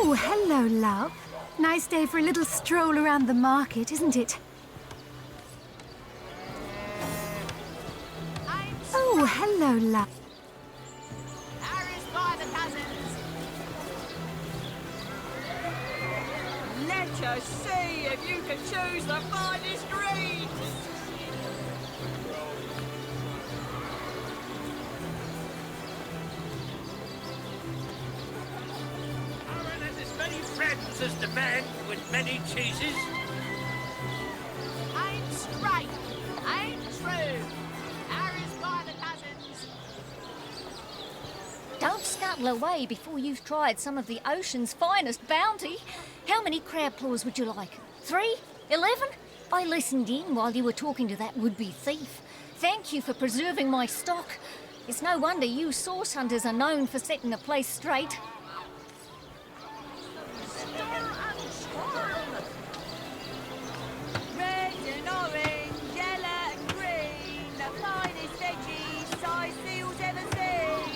Oh, hello, love. Nice day for a little stroll around the market, isn't it? Oh, hello, love. Harry's by the cousins. Let us see if you can choose the finest green. Aaron has as many friends as the man with many cheeses. I'm straight. I'm true. Harry's by the cousins. Don't scuttle away before you've tried some of the ocean's finest bounty. How many crab claws would you like? 3? 11? I listened in while you were talking to that would-be thief. Thank you for preserving my stock. It's no wonder you source hunters are known for setting the place straight. Red and orange, yellow and green. The finest veggies size seals ever seen.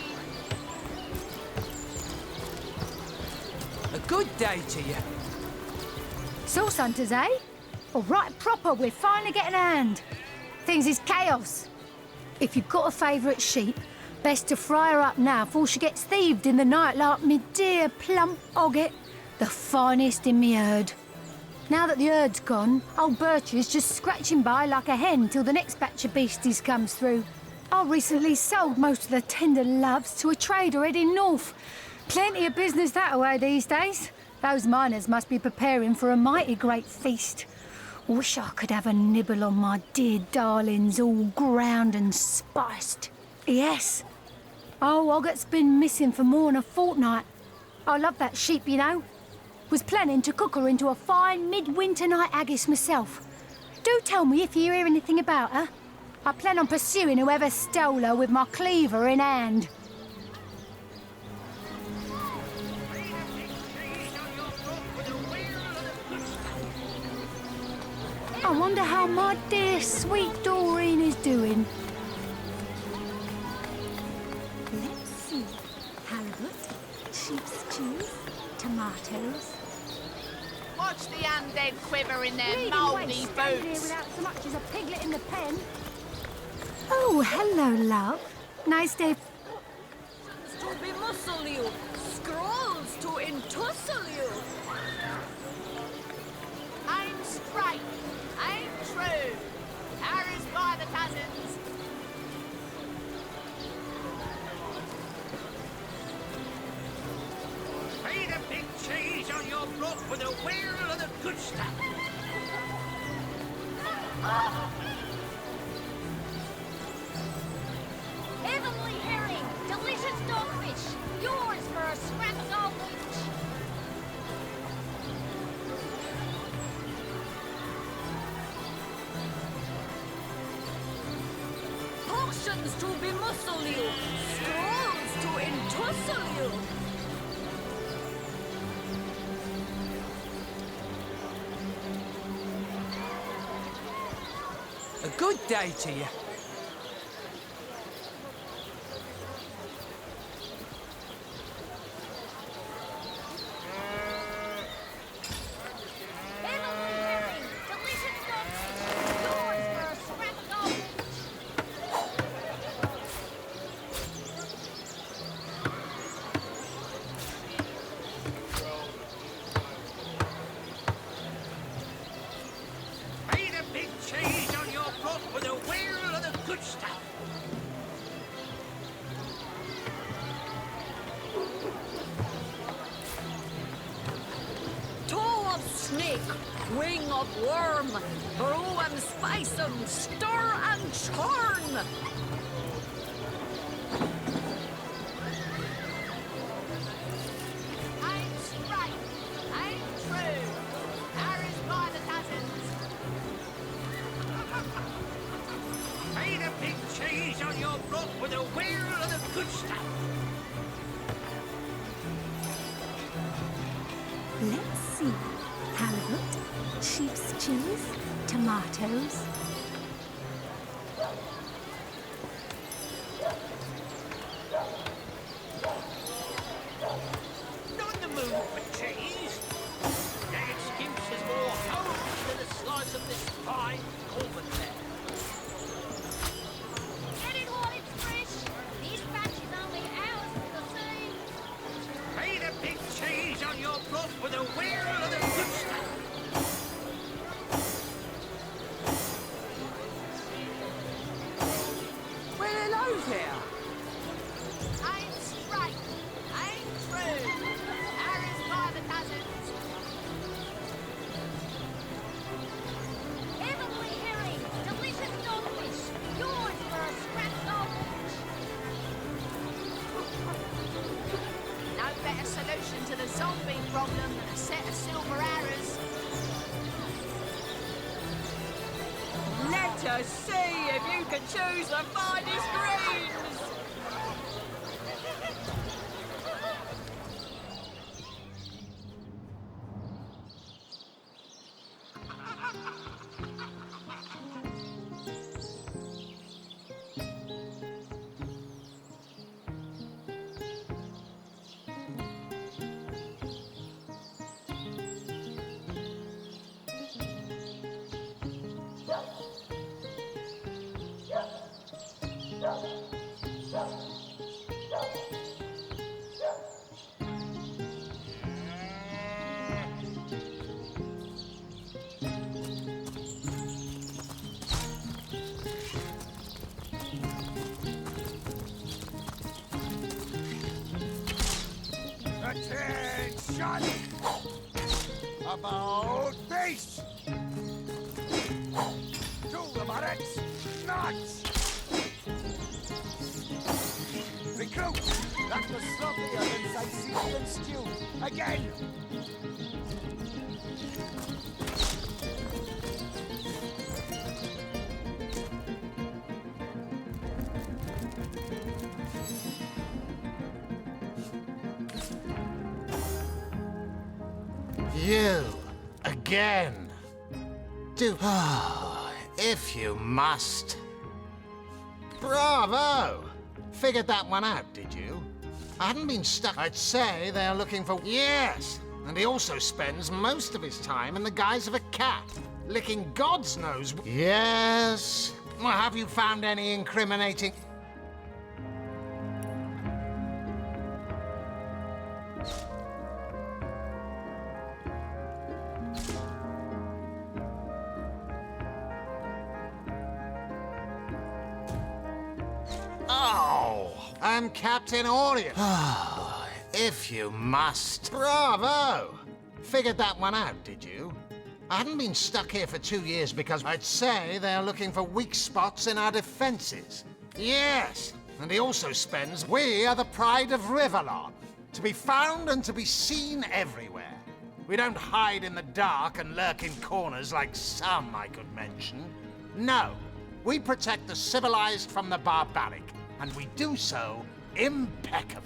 A good day to you. Sauce hunters, eh? All right, proper, we're finally getting a hand. Things is chaos. If you've got a favourite sheep, best to fry her up now before she gets thieved in the night like me dear plump Ogget, the finest in me herd. Now that the herd's gone, old Birchie's just scratching by like a hen till the next batch of beasties comes through. I recently sold most of the tender loves to a trader heading north. Plenty of business that way these days. Those miners must be preparing for a mighty great feast. Wish I could have a nibble on my dear darlings, all ground and spiced. Yes. Oh, Ogget's been missing for more than a fortnight. I love that sheep, you know. Was planning to cook her into a fine midwinter night haggis myself. Do tell me if you hear anything about her. I plan on pursuing whoever stole her with my cleaver in hand. I wonder how my dear sweet Doreen is doing. Let's see. Halibut, sheep's cheese, tomatoes. Watch the undead quiver in their Bleeding mouldy waste stand here boots. without so much as a piglet in the pen. Oh, hello, love. Nice day. To bemuscle you, scrolls to entussle you. I'm straight. I'm true. Harry's by the cousins. Feed a big cheese on your block with a wheel of the good stuff. Heavenly herring, delicious dogfish, yours for a scrap gold each. Potions to bemuscle you, scrolls to entussle you. A good day to you. Heavenly herring, delicious dogfish, yours for a scrap gold each. Feed a big cheese on your block with a wheel of the good stuff. Toe of snake, wing of worm, brew and spice 'em, stir and churn. I'm straight, I'm true. Harry's by the cousins. Feed a big cheese on your block with a wheel of the good stuff. Let's see. Halibut, sheep's cheese, tomatoes. Not in the mood for cheese. zombie problem than a set of silver arrows. Let us see if you can choose the finest greens! Attention! About face! To the buttocks! Nuts! Recruit! That was sloppier than Sicilian stew! Again! You again. Do if you must. Bravo! Figured that one out, did you? I hadn't been stuck. I'd say they're looking for. Yes! And he also spends most of his time in the guise of a cat, licking God's knows. Yes. Well, have you found any incriminating? Oh, I'm Captain Orion. If you must. Bravo! Figured that one out, did you? I hadn't been stuck here for 2 years because I'd say they're looking for weak spots in our defenses. Yes, and he also spends. We are the pride of Riverlon, to be found and to be seen everywhere. We don't hide in the dark and lurk in corners like some I could mention. No, we protect the civilized from the barbaric, and we do so impeccably.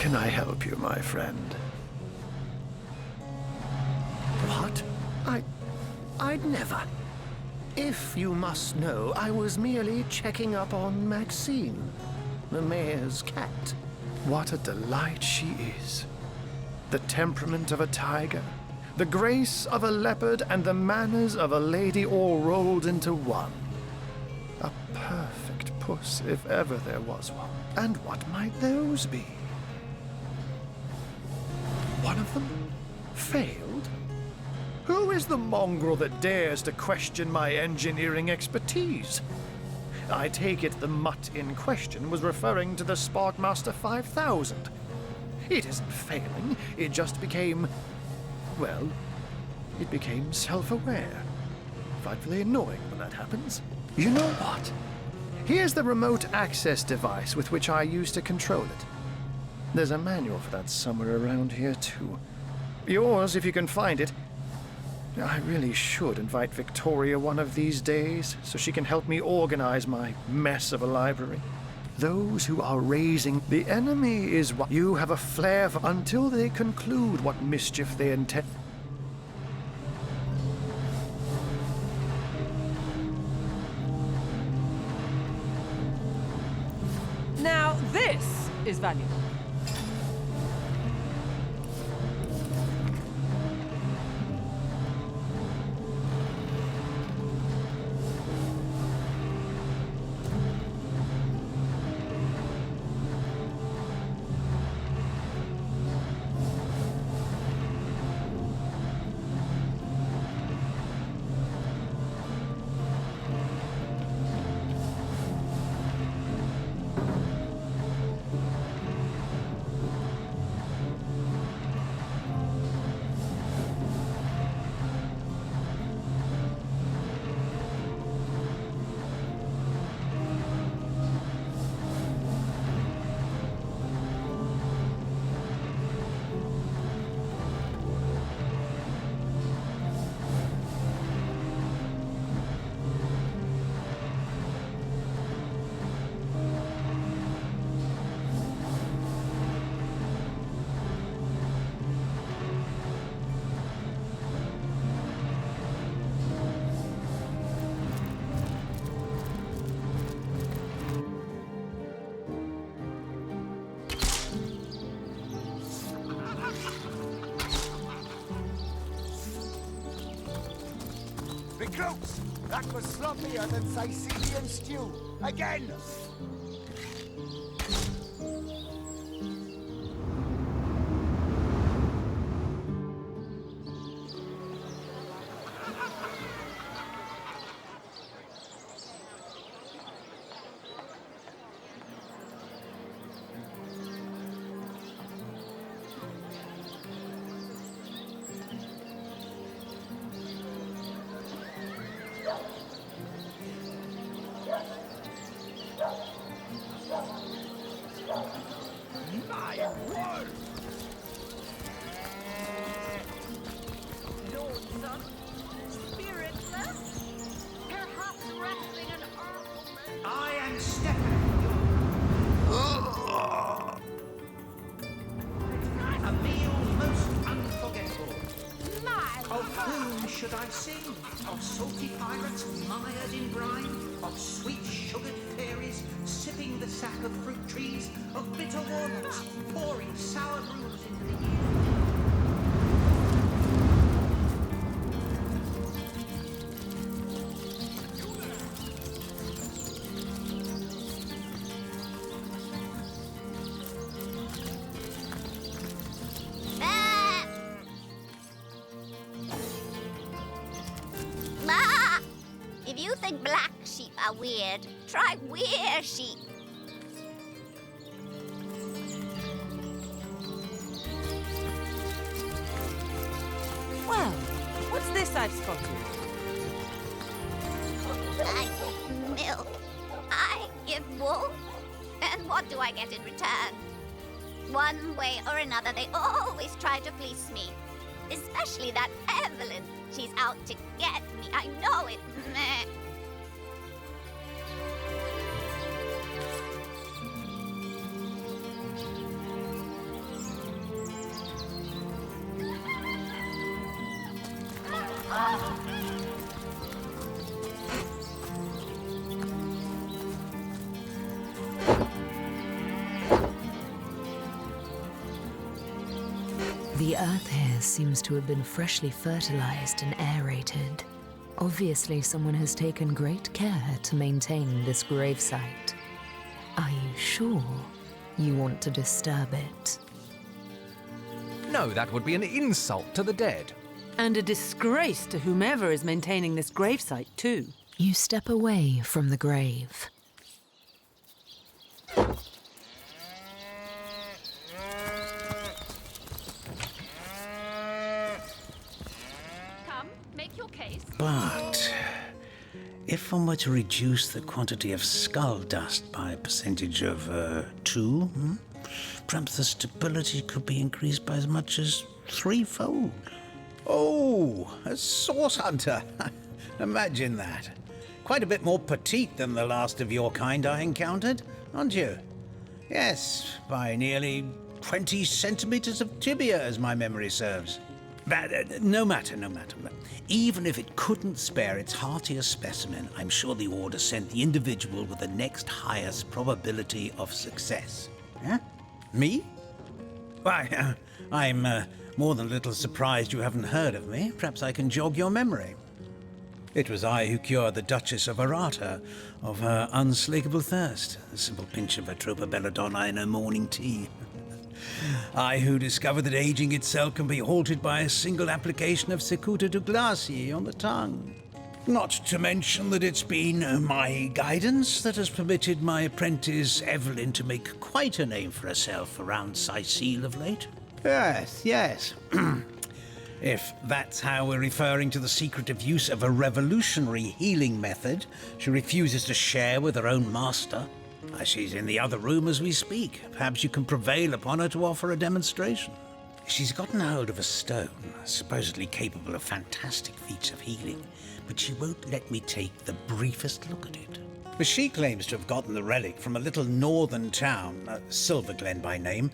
can I help you, my friend? What? I'd never. If you must know, I was merely checking up on Maxine, the mayor's cat. What a delight she is. The temperament of a tiger, the grace of a leopard, and the manners of a lady all rolled into one. A perfect puss, if ever there was one. And what might those be? One of them failed? Who is the mongrel that dares to question my engineering expertise? I take it the mutt in question was referring to the Sparkmaster 5000. It isn't failing, it just became... well, it became self-aware. Frightfully annoying when that happens. You know what? Here's the remote access device with which I used to control it. There's a manual for that somewhere around here, too. Yours, if you can find it. I really should invite Victoria one of these days, so she can help me organize my mess of a library. Those who are raising the enemy is what you have a flair for until they conclude what mischief they intend. Now, this is valuable. Recruits, that was sloppier than Sicilian stew. Again! My word! Lonesome, spiritless, perhaps wrestling an argument. I am Stefan. A meal most unforgettable. Of whom should I sing? Of salty pirates mired in brine? Of sweet sugared fairies sipping the sap of fruit trees? Of bitter walnuts pouring sour brews into the ear? Ma! If you think black sheep are weird, try weir sheep. Well, what's this I've spotted? I give milk. I give wool. And what do I get in return? One way or another, they always try to fleece me. Especially that Evelyn. She's out to get me. I know it. Meh. The earth here seems to have been freshly fertilized and aerated. Obviously, someone has taken great care to maintain this gravesite. Are you sure you want to disturb it? No, that would be an insult to the dead. And a disgrace to whomever is maintaining this gravesite, too. You step away from the grave. Come, make your case. But if one were to reduce the quantity of skull dust by a percentage of 2, perhaps the stability could be increased by as much as 3-fold. Oh, a source hunter. Imagine that. Quite a bit more petite than the last of your kind I encountered, aren't you? Yes, by nearly 20 centimeters of tibia, as my memory serves. But no matter. Even if it couldn't spare its heartiest specimen, I'm sure the Order sent the individual with the next highest probability of success. Huh? Me? Why, I'm more than a little surprised you haven't heard of me. Perhaps I can jog your memory. It was I who cured the Duchess of Arata of her unslakable thirst, a simple pinch of Atropa belladonna in her morning tea. I who discovered that aging itself can be halted by a single application of Cicuta Douglasii on the tongue. Not to mention that it's been my guidance that has permitted my apprentice Evelyn to make quite a name for herself around Sicile of late. Yes. If that's how we're referring to the secretive use of a revolutionary healing method she refuses to share with her own master. She's in the other room as we speak. Perhaps you can prevail upon her to offer a demonstration. She's gotten hold of a stone, supposedly capable of fantastic feats of healing, but she won't let me take the briefest look at it. But she claims to have gotten the relic from a little northern town, Silverglen by name,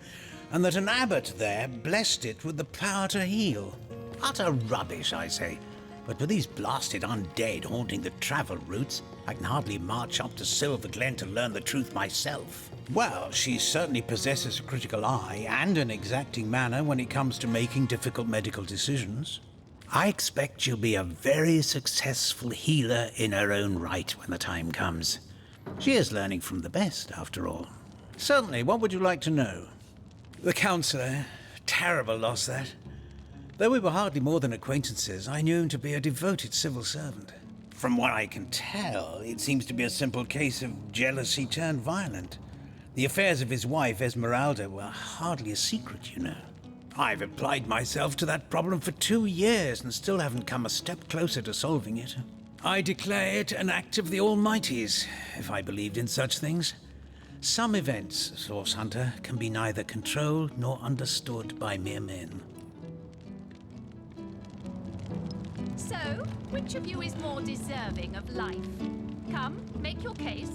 and that an abbot there blessed it with the power to heal. Utter rubbish, I say. But with these blasted undead haunting the travel routes, I can hardly march up to Silverglen to learn the truth myself. Well, she certainly possesses a critical eye and an exacting manner when it comes to making difficult medical decisions. I expect she'll be a very successful healer in her own right when the time comes. She is learning from the best, after all. Certainly, what would you like to know? The Councilor, terrible loss that. Though we were hardly more than acquaintances, I knew him to be a devoted civil servant. From what I can tell, it seems to be a simple case of jealousy turned violent. The affairs of his wife, Esmeralda, were hardly a secret, you know. I've applied myself to that problem for 2 years and still haven't come a step closer to solving it. I declare it an act of the Almighty's, if I believed in such things. Some events, Source Hunter, can be neither controlled nor understood by mere men. So, which of you is more deserving of life? Come, make your case.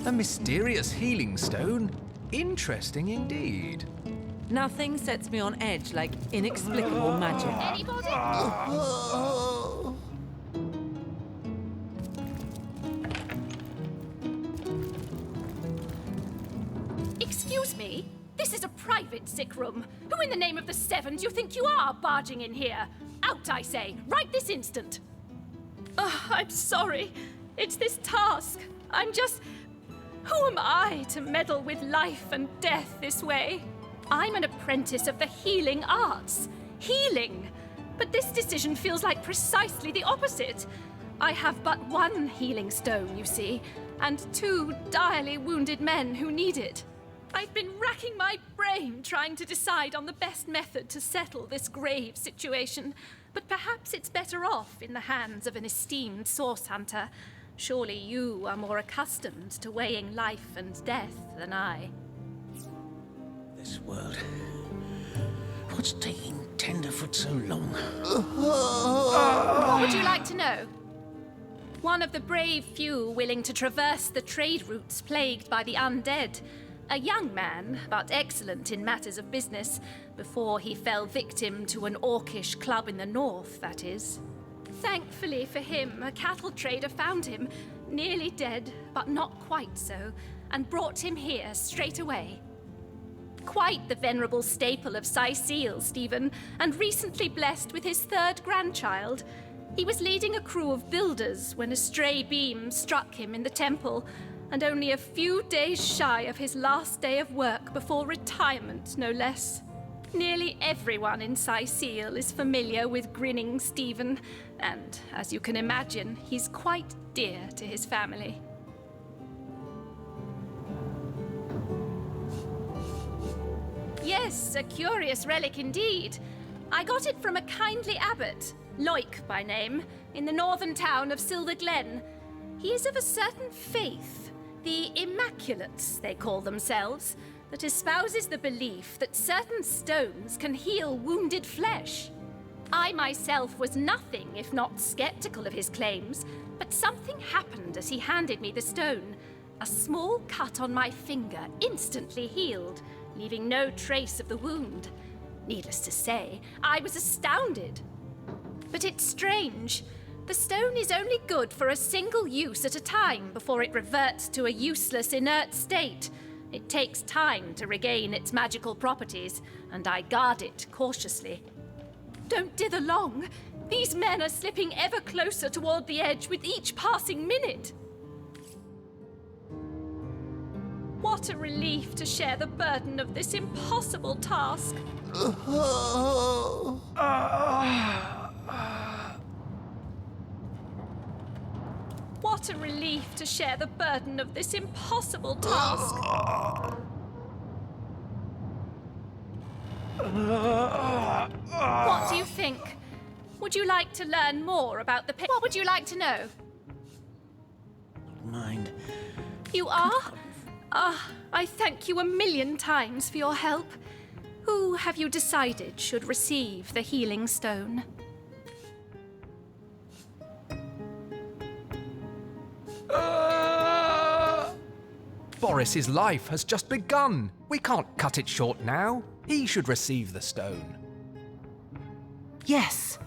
A mysterious healing stone? Interesting indeed. Nothing sets me on edge like inexplicable magic. Anybody? Excuse me? This is a private sick room. Who in the name of the Seven do you think you are barging in here? Out, I say, right this instant. I'm sorry. It's this task. Who am I to meddle with life and death this way? I'm an apprentice of the healing arts. Healing! But this decision feels like precisely the opposite. I have but one healing stone, you see, and 2 direly wounded men who need it. I've been racking my brain trying to decide on the best method to settle this grave situation, but perhaps it's better off in the hands of an esteemed source hunter. Surely you are more accustomed to weighing life and death than I. This world. What's taking Tenderfoot so long? What would you like to know? One of the brave few willing to traverse the trade routes plagued by the undead. A young man, but excellent in matters of business, before he fell victim to an orcish club in the north, that is. Thankfully for him, a cattle trader found him, nearly dead, but not quite so. and brought him here straight away. Quite the venerable staple of Seal, Stephen, and recently blessed with his 3rd grandchild. He was leading a crew of builders when a stray beam struck him in the temple, and only a few days shy of his last day of work before retirement, no less. Nearly everyone in Seal is familiar with Grinning Stephen, and, as you can imagine, he's quite dear to his family. Yes, a curious relic indeed. I got it from a kindly abbot, Loic by name, in the northern town of Silver Glen. He is of a certain faith, the Immaculates, they call themselves, that espouses the belief that certain stones can heal wounded flesh. I myself was nothing if not skeptical of his claims, but something happened as he handed me the stone. A small cut on my finger instantly healed, leaving no trace of the wound. Needless to say, I was astounded. But it's strange. The stone is only good for a single use at a time before it reverts to a useless, inert state. It takes time to regain its magical properties, and I guard it cautiously. Don't dither long. These men are slipping ever closer toward the edge with each passing minute. What a relief to share the burden of this impossible task. What a relief to share the burden of this impossible task. What do you think? Would you like to learn more about the What would you like to know? Mind. You are? I thank you a million times for your help. Who have you decided should receive the healing stone? Boris's life has just begun. We can't cut it short now. He should receive the stone. Yes.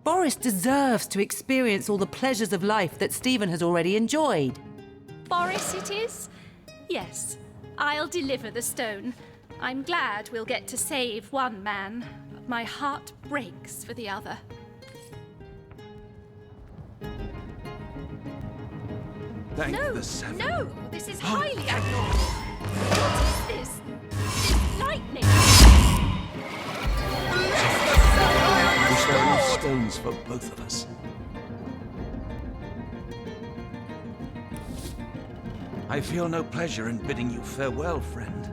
Boris deserves to experience all the pleasures of life that Stephen has already enjoyed. Boris it is? Yes. I'll deliver the stone. I'm glad we'll get to save one man, but my heart breaks for the other. Thank the Seven. No, this is highly abnormal. What is this? This lightning! Wish there were enough stones for both of us. I feel no pleasure in bidding you farewell, friend.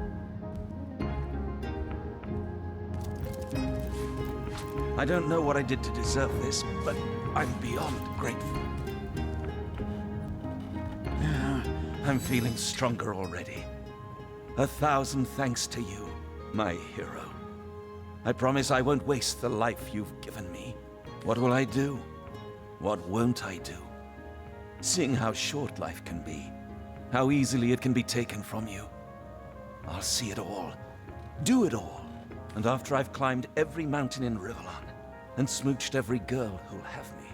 I don't know what I did to deserve this, but I'm beyond grateful. I'm feeling stronger already. 1,000 thanks to you, my hero. I promise I won't waste the life you've given me. What will I do? What won't I do? Seeing how short life can be, how easily it can be taken from you. I'll see it all, do it all, and after I've climbed every mountain in Rivalon and smooched every girl who'll have me,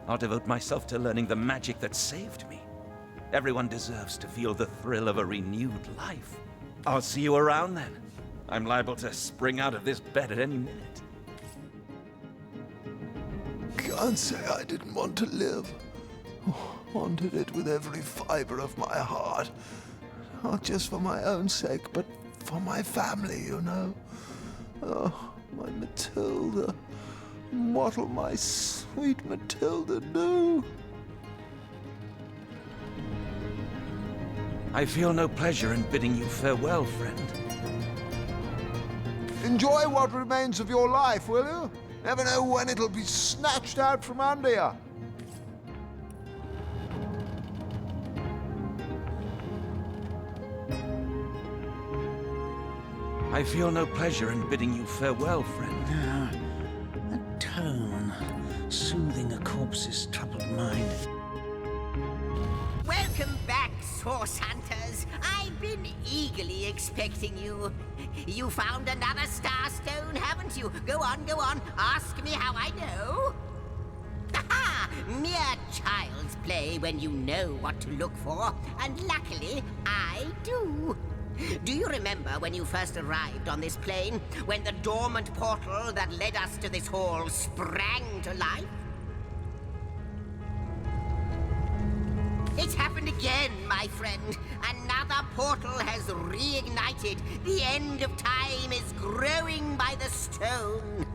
I'll devote myself to learning the magic that saved me. Everyone deserves to feel the thrill of a renewed life. I'll see you around then. I'm liable to spring out of this bed at any minute. Can't say I didn't want to live. Wanted it with every fiber of my heart. Not just for my own sake, but for my family, you know. Oh, my Matilda. What'll my sweet Matilda do? I feel no pleasure in bidding you farewell, friend. Enjoy what remains of your life, will you? Never know when it'll be snatched out from under you. I feel no pleasure in bidding you farewell, friend. A tone, soothing a corpse's troubled mind. Welcome back, Source Hunters. I've been eagerly expecting you. You found another Starstone, haven't you? Go on, go on. Ask me how I know. Aha! mere child's play when you know what to look for, and luckily, I do. Do you remember when you first arrived on this plane? When the dormant portal that led us to this hall sprang to life? It's happened again, my friend. Another portal has reignited. The end of time is growing by the stone.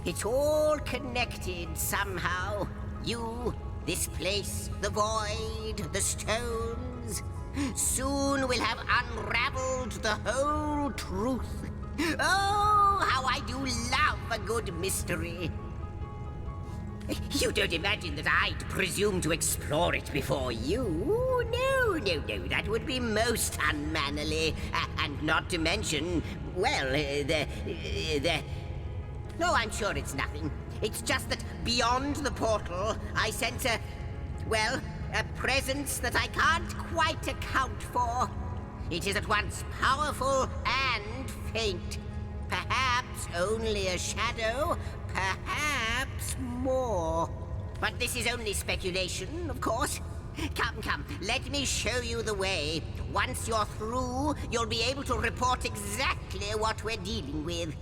It's all connected somehow. You, this place, the void, the stones. Soon we'll have unraveled the whole truth. Oh, how I do love a good mystery. You don't imagine that I'd presume to explore it before you? No, that would be most unmannerly. And not to mention, well, No, I'm sure it's nothing. It's just that beyond the portal, I sense a presence that I can't quite account for. It is at once powerful and faint. Perhaps only a shadow, perhaps more. But this is only speculation, of course. Come, let me show you the way. Once you're through, you'll be able to report exactly what we're dealing with.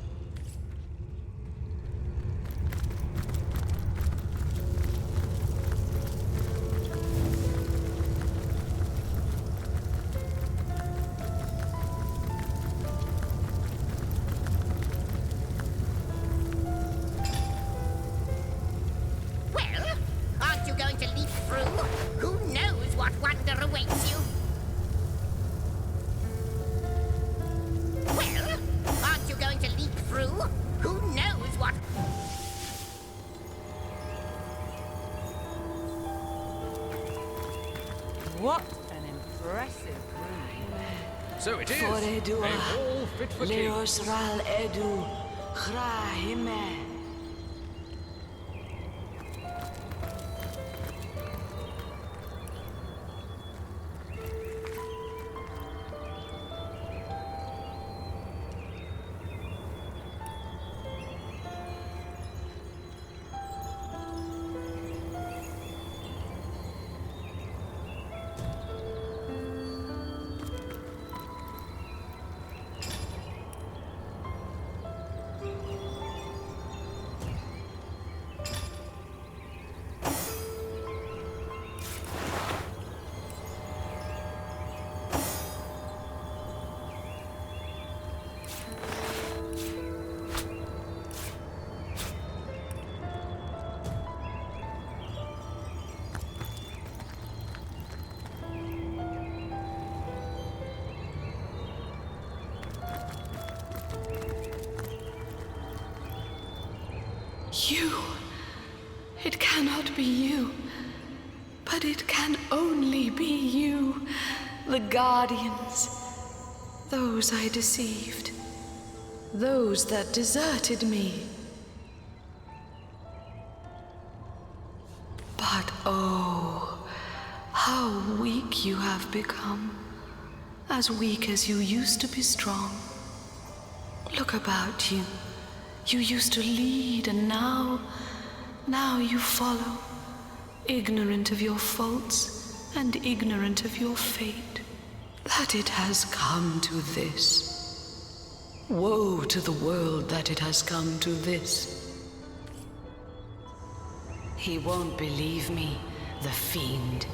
What an impressive room. So it is. A hall fit for kings. You. It cannot be you. But it can only be you. The Guardians. Those I deceived. Those that deserted me. But oh, how weak you have become. As weak as you used to be strong. Look about you. You used to lead, and now you follow, ignorant of your faults and ignorant of your fate. That it has come to this. Woe to the world that it has come to this. He won't believe me, the fiend.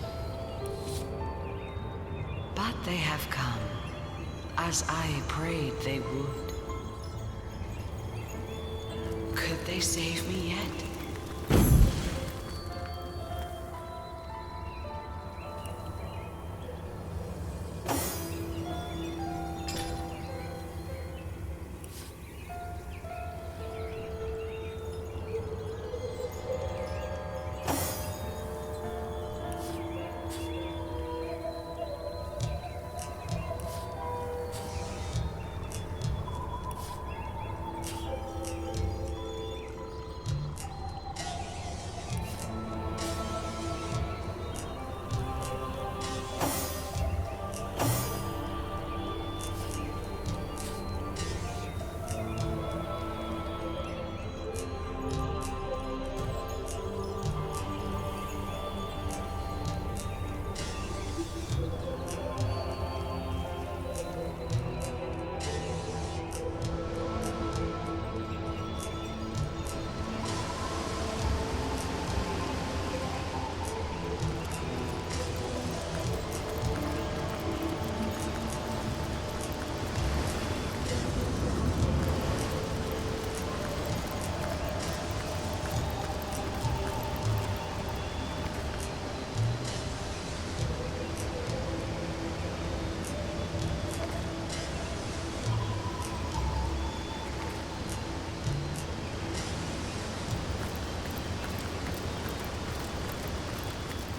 But they have come, as I prayed they would. Could they save me yet?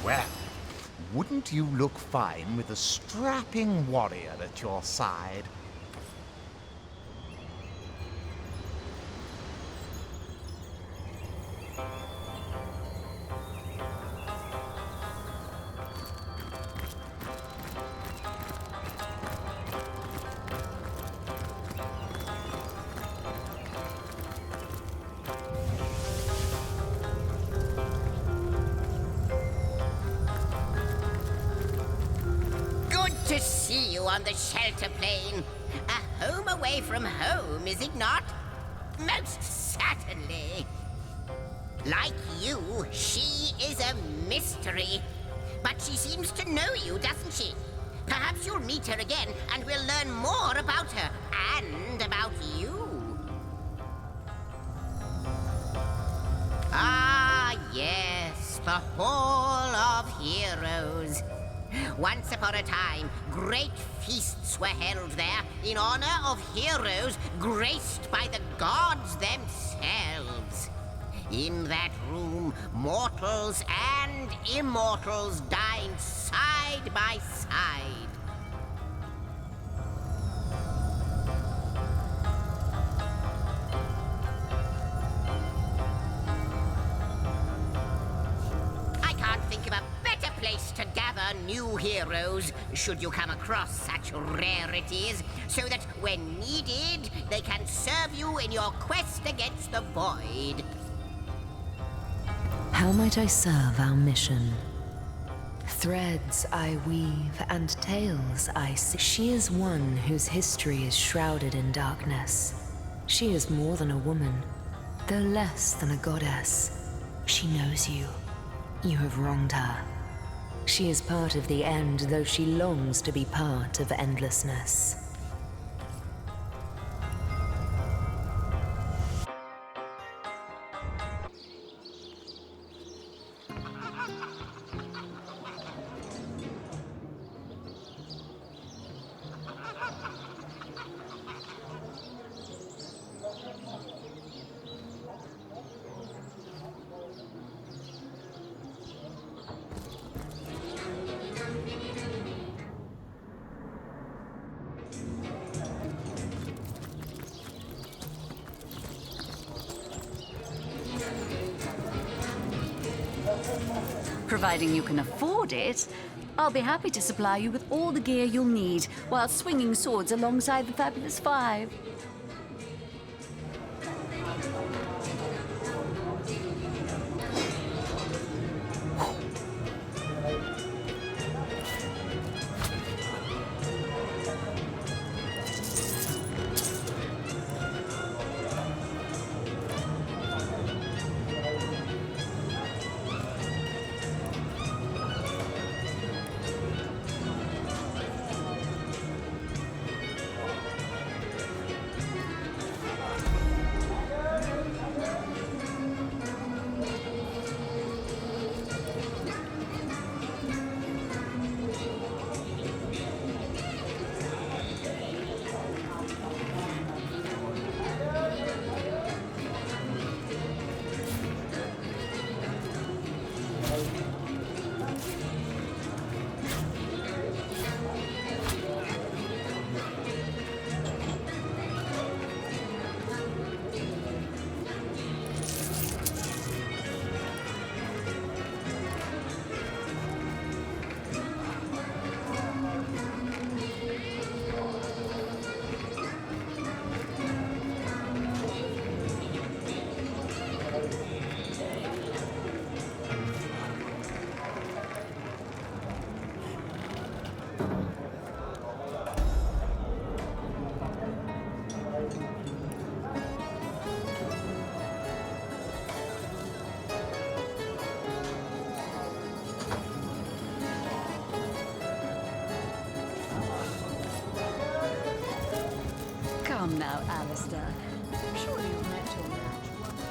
Well, wouldn't you look fine with a strapping warrior at your side? To see you on the shelter plane. A home away from home, is it not? Most certainly. Like you, she is a mystery. But she seems to know you, doesn't she? Perhaps you'll meet her again and we'll learn more about her and about you. Ah, yes, the Hall of Heroes. Once upon a time, great feasts were held there in honor of heroes graced by the gods themselves. In that room, mortals and immortals dined side by side. I can't think of a better place to gather new heroes, should you come across such rarities, so that when needed, they can serve you in your quest against the void. How might I serve our mission? Threads I weave and tales I see. She is one whose history is shrouded in darkness. She is more than a woman, though less than a goddess. She knows you. You have wronged her. She is part of the end, though she longs to be part of endlessness. Providing you can afford it, I'll be happy to supply you with all the gear you'll need while swinging swords alongside the Fabulous Five. Come now, Alistair. Surely you've met your match once.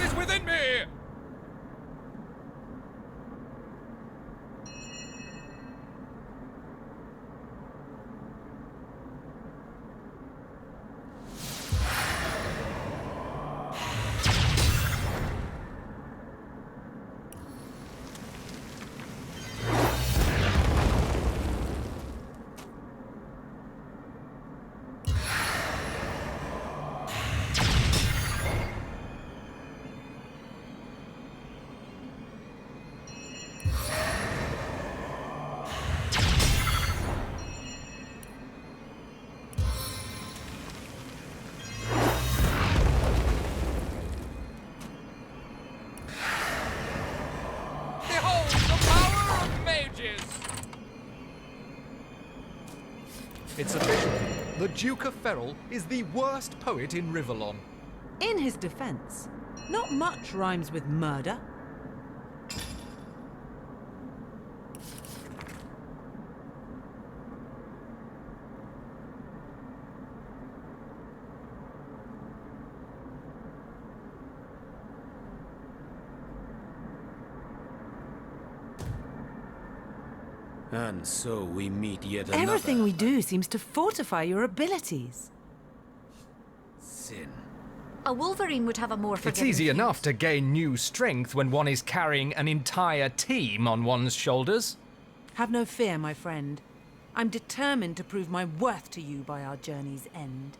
is within me! It's official. The Duke of Ferrol is the worst poet in Rivellon. In his defense, not much rhymes with murder. And so we meet yet another. Everything we do seems to fortify your abilities. Sin. A Wolverine would have a more forgiving It's easy fate. enough to gain new strength when one is carrying an entire team on one's shoulders. Have no fear, my friend. I'm determined to prove my worth to you by our journey's end.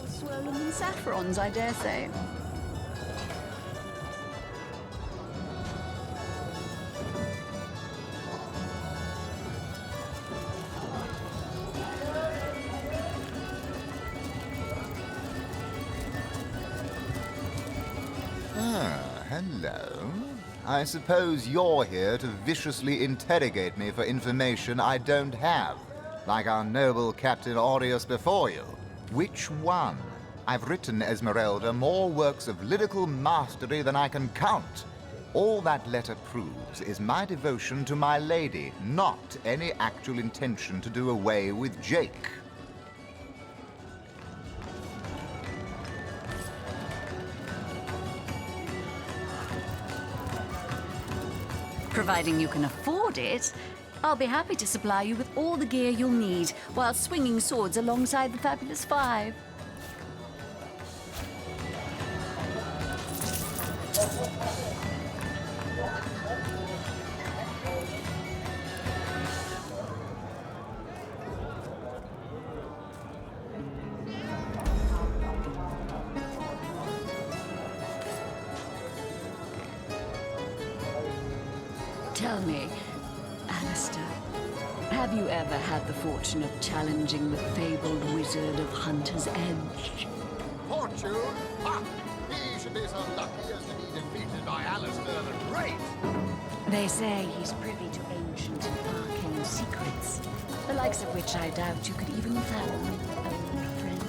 Swollen than saffrons, I dare say. Hello. I suppose you're here to viciously interrogate me for information I don't have, like our noble Captain Aureus before you. Which one? I've written, Esmeralda, more works of lyrical mastery than I can count. All that letter proves is my devotion to my lady, not any actual intention to do away with Jake. Providing you can afford it, I'll be happy to supply you with all the gear you'll need while swinging swords alongside the Fabulous Five. Tell me, Alistair, have you ever had the fortune of challenging the fabled wizard of Hunter's Edge? Fortune? Ha! He should be so lucky as to be defeated by Alistair the Great. They say he's privy to ancient and arcane secrets, the likes of which I doubt you could even fathom, old friend.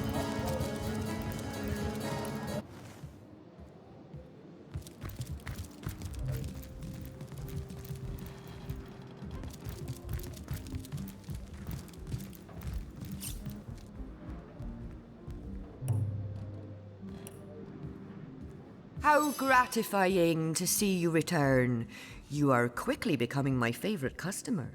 How gratifying to see you return. You are quickly becoming my favorite customer.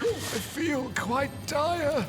I feel quite dire.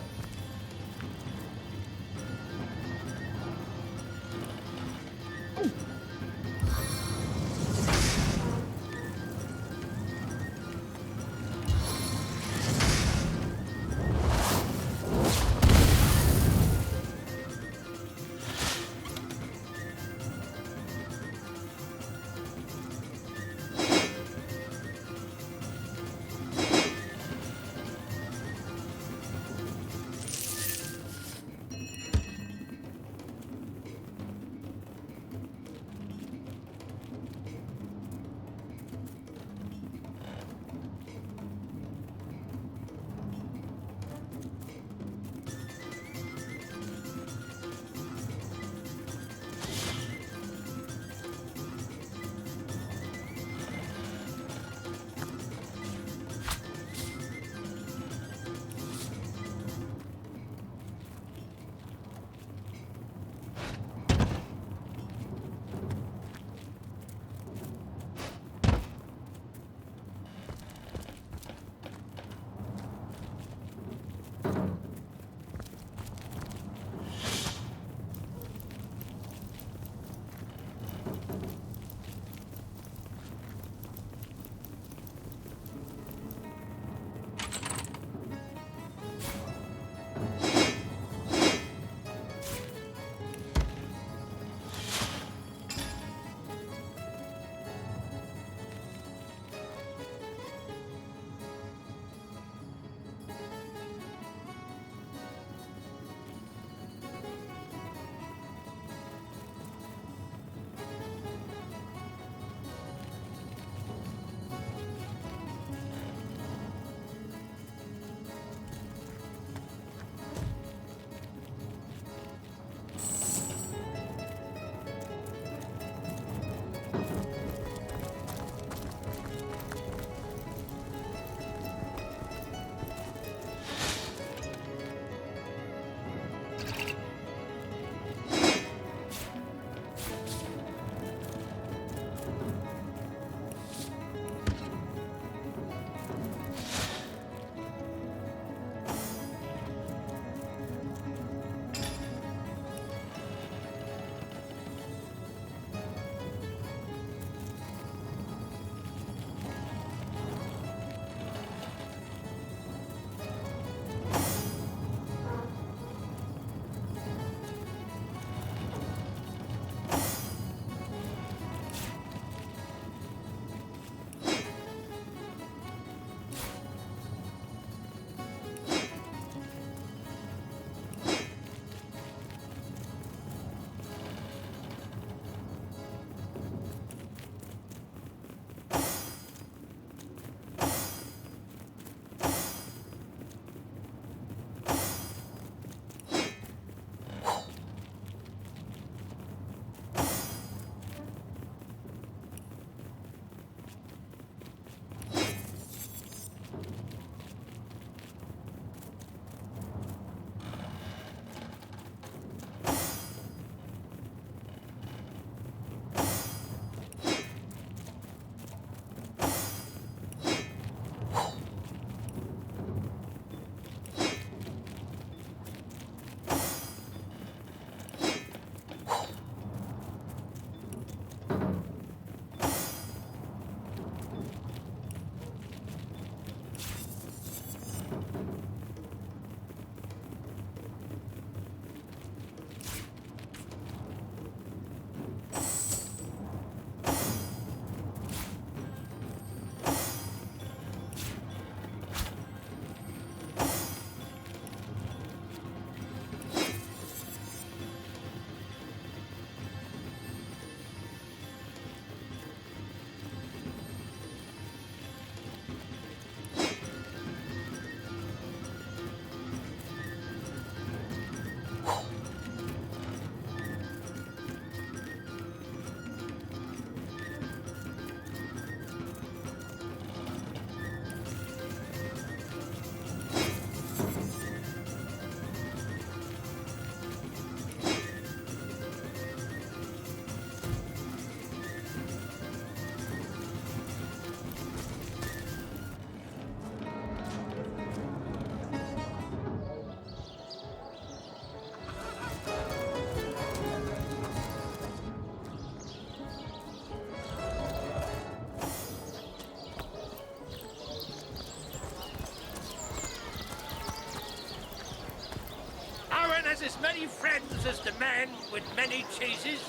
has as many friends as the man with many cheeses.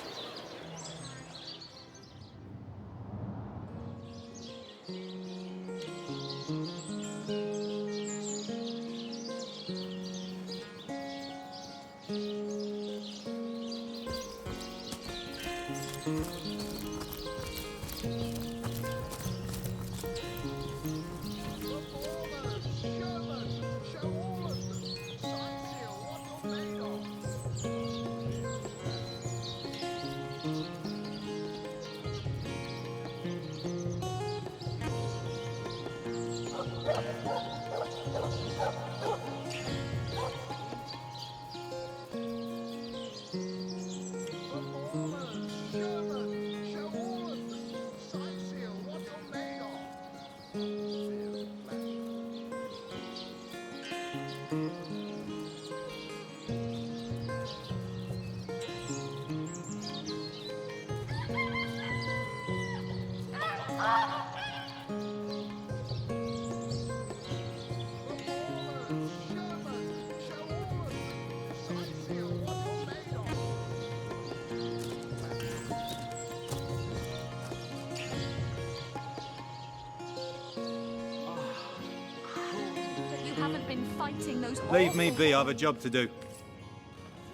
in fighting those Leave me awful be, I have a job to do.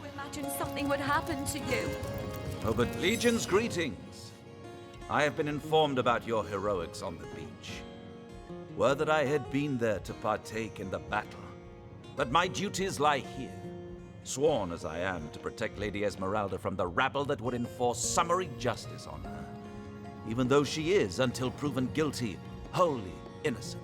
to imagine something would happen to you. Oh, but Legion's greetings. I have been informed about your heroics on the beach. Were that I had been there to partake in the battle. But my duties lie here, sworn as I am to protect Lady Esmeralda from the rabble that would enforce summary justice on her, even though she is, until proven guilty, wholly innocent.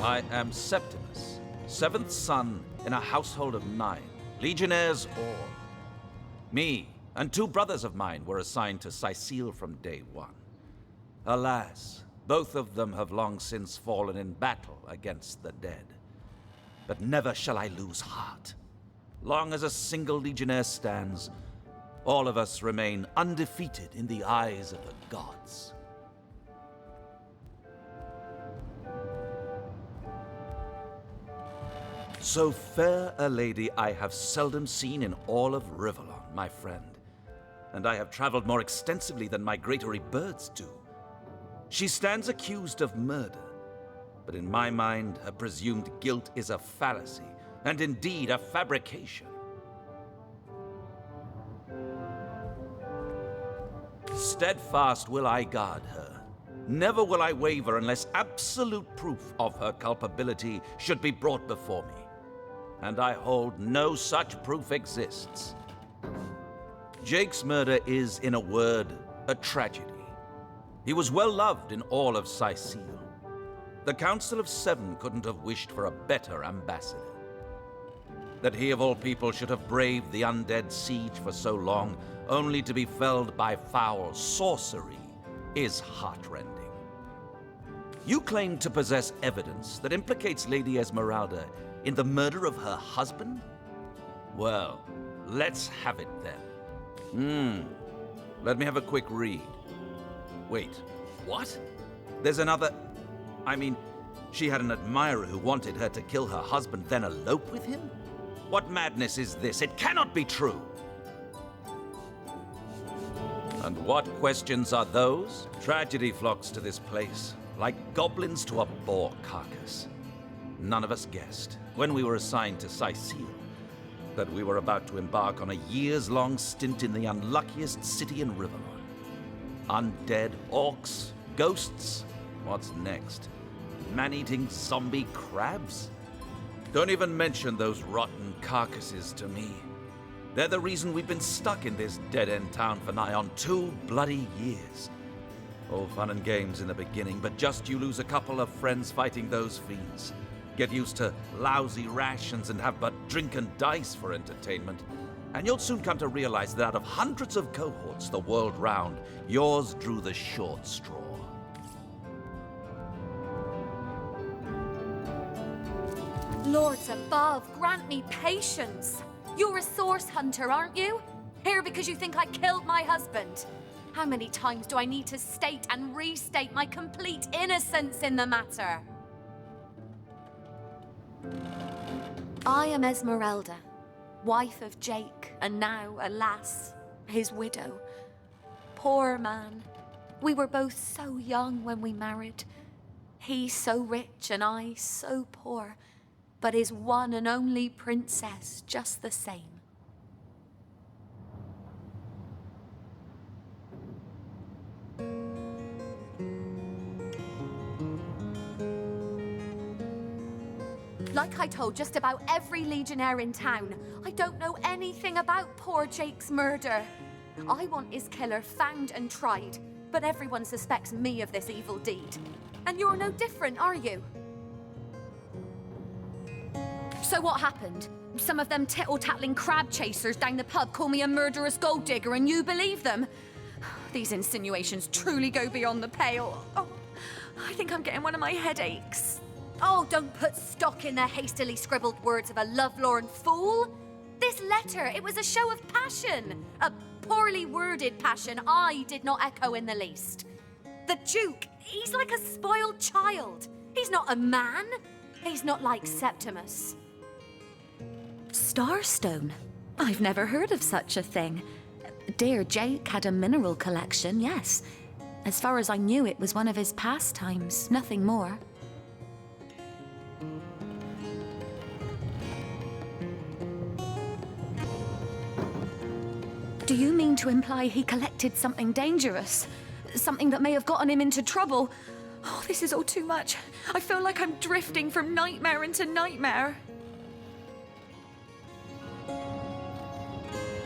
I am Septimus, 7th son in a household of 9, legionnaires all. Me and 2 brothers of mine were assigned to Sicile from day 1. Alas, both of them have long since fallen in battle against the dead. But never shall I lose heart. Long as a single legionnaire stands, all of us remain undefeated in the eyes of the gods. So fair a lady I have seldom seen in all of Rivellon, my friend. And I have traveled more extensively than migratory birds do. She stands accused of murder, but in my mind, her presumed guilt is a fallacy, and indeed a fabrication. Steadfast will I guard her. Never will I waver unless absolute proof of her culpability should be brought before me. And I hold no such proof exists. Jake's murder is, in a word, a tragedy. He was well loved in all of Sicile. The Council of 7 couldn't have wished for a better ambassador. That he of all people should have braved the undead siege for so long, only to be felled by foul sorcery, is heartrending. You claim to possess evidence that implicates Lady Esmeralda in the murder of her husband? Well, let's have it then. Let me have a quick read. Wait, what? There's another... I mean, she had an admirer who wanted her to kill her husband, then elope with him? What madness is this? It cannot be true! And what questions are those? Tragedy flocks to this place, like goblins to a boar carcass. None of us guessed, when we were assigned to Sicile, that we were about to embark on a years-long stint in the unluckiest city in Rivellon. Undead orcs, ghosts, what's next? Man-eating zombie crabs? Don't even mention those rotten carcasses to me. They're the reason we've been stuck in this dead-end town for nigh on 2 bloody years. All fun and games in the beginning, but just you lose a couple of friends fighting those fiends. Get used to lousy rations and have but drink and dice for entertainment. And you'll soon come to realize that out of hundreds of cohorts the world round, yours drew the short straw. Lords above, grant me patience. You're a source hunter, aren't you? Here because you think I killed my husband. How many times do I need to state and restate my complete innocence in the matter? I am Esmeralda, wife of Jake, and now, alas, his widow. Poor man. We were both so young when we married. He so rich and I so poor, but his one and only princess just the same. Like I told just about every legionnaire in town, I don't know anything about poor Jake's murder. I want his killer found and tried, but everyone suspects me of this evil deed. And you're no different, are you? So what happened? Some of them tittle-tattling crab chasers down the pub call me a murderous gold digger and you believe them? These insinuations truly go beyond the pale. Oh, I think I'm getting one of my headaches. Oh, don't put stock in the hastily scribbled words of a lovelorn fool. This letter, it was a show of passion. A poorly worded passion I did not echo in the least. The Duke, he's like a spoiled child. He's not a man. He's not like Septimus. Starstone? I've never heard of such a thing. Dear Jake had a mineral collection, yes. As far as I knew, it was one of his pastimes, nothing more. Do you mean to imply he collected something dangerous? Something that may have gotten him into trouble? Oh, this is all too much. I feel like I'm drifting from nightmare into nightmare.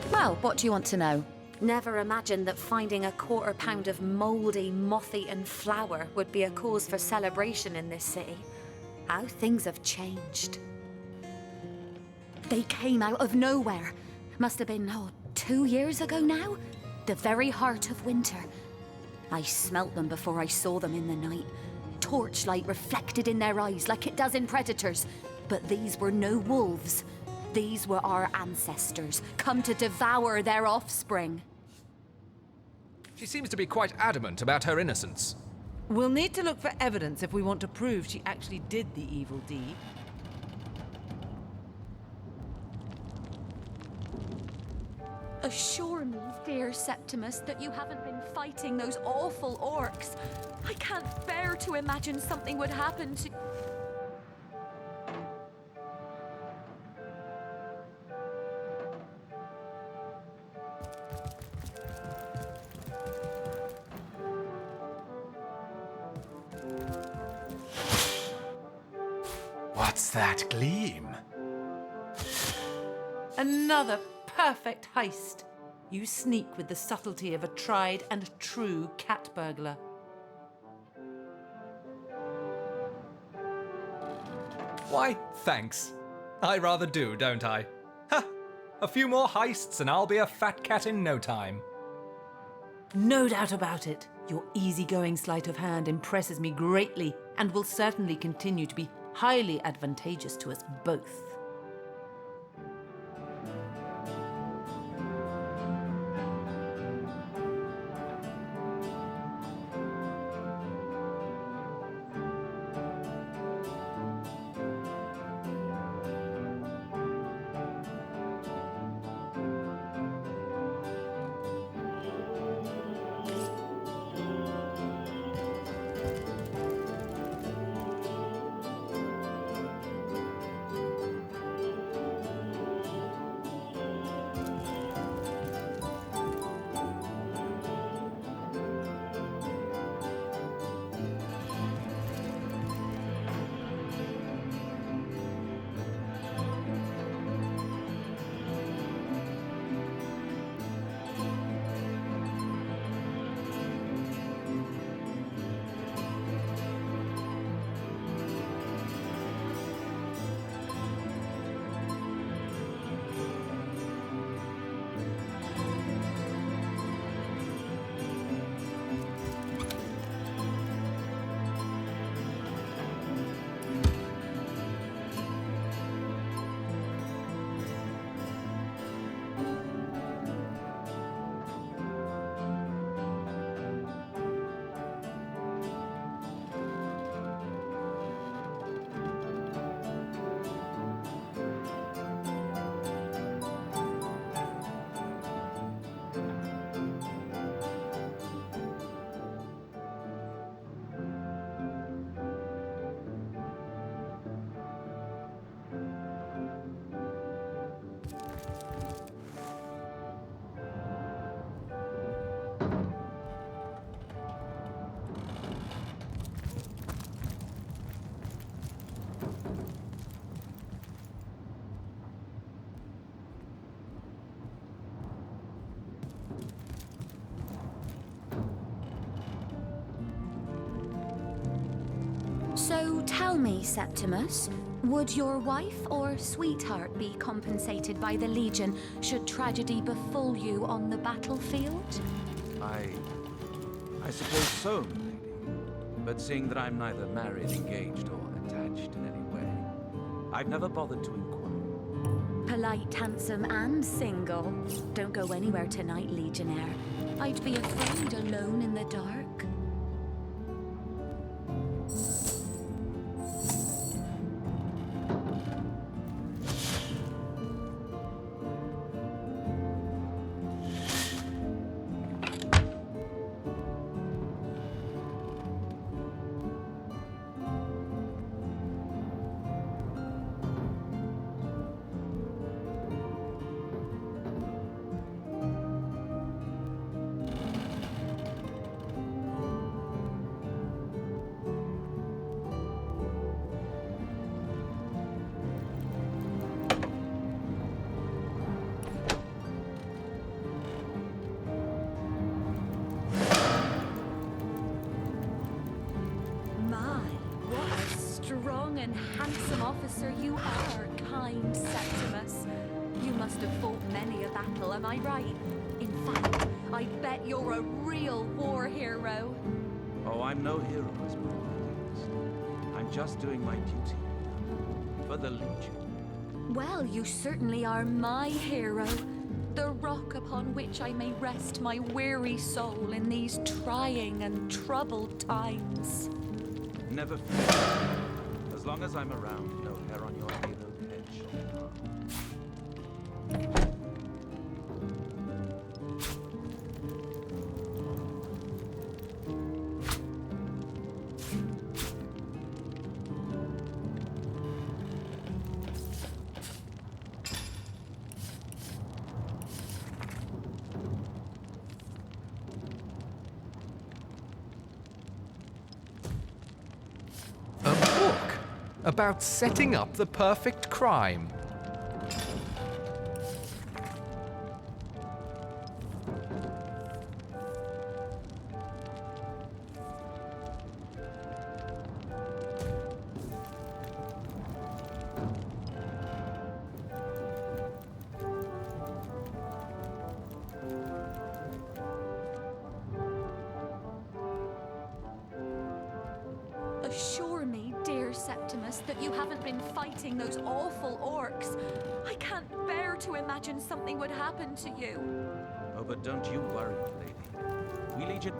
Well, what do you want to know? Never imagined that finding a £1/4 of mouldy, moth-eaten flour would be a cause for celebration in this city. How things have changed. They came out of nowhere. Must have been, 2 years ago now? The very heart of winter. I smelt them before I saw them in the night. Torchlight reflected in their eyes like it does in predators. But these were no wolves. These were our ancestors, come to devour their offspring. She seems to be quite adamant about her innocence. We'll need to look for evidence if we want to prove she actually did the evil deed. Assure me, dear Septimus, that you haven't been fighting those awful orcs. I can't bear to imagine something would happen to... What's that gleam? Another perfect heist. You sneak with the subtlety of a tried and true cat burglar. Why, thanks. I rather do, don't I? Ha! A few more heists and I'll be a fat cat in no time. No doubt about it. Your easygoing sleight of hand impresses me greatly and will certainly continue to be highly advantageous to us both. So tell me, Septimus, would your wife or sweetheart be compensated by the Legion should tragedy befall you on the battlefield? I suppose so, milady. But seeing that I'm neither married, engaged, or attached in any way, I've never bothered to inquire. Polite, handsome, and single. Don't go anywhere tonight, Legionnaire. I'd be afraid alone in the dark. and handsome officer you are, kind Septimus. You must have fought many a battle, am I right? In fact, I bet you're a real war hero. Oh, I'm no hero, as my dearest. I'm just doing my duty for the Legion. Well, you certainly are my hero. The rock upon which I may rest my weary soul in these trying and troubled times. Never fear. As long as I'm around, no hair on your halo head shall be harmed. A book about setting up the perfect crime. Assure me, dear Septimus, that you haven't been fighting those awful orcs. I can't bear to imagine something would happen to you. Oh, but don't you worry, lady. We Legion...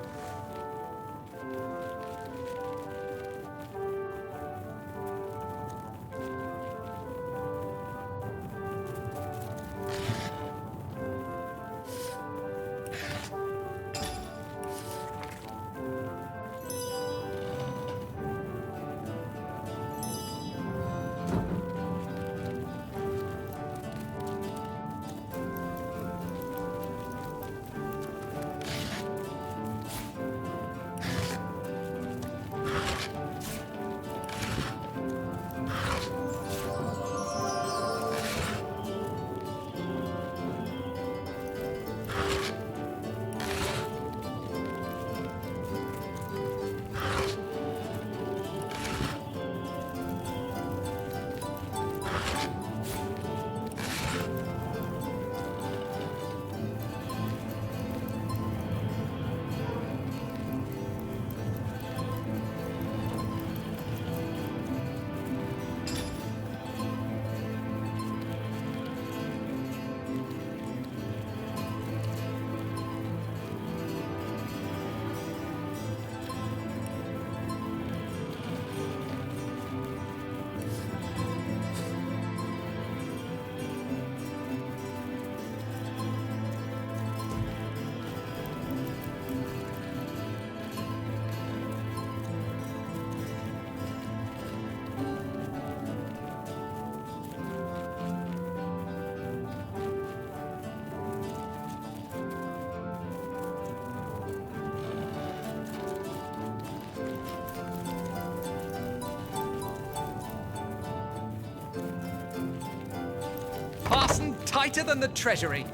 Fastened tighter than the treasury.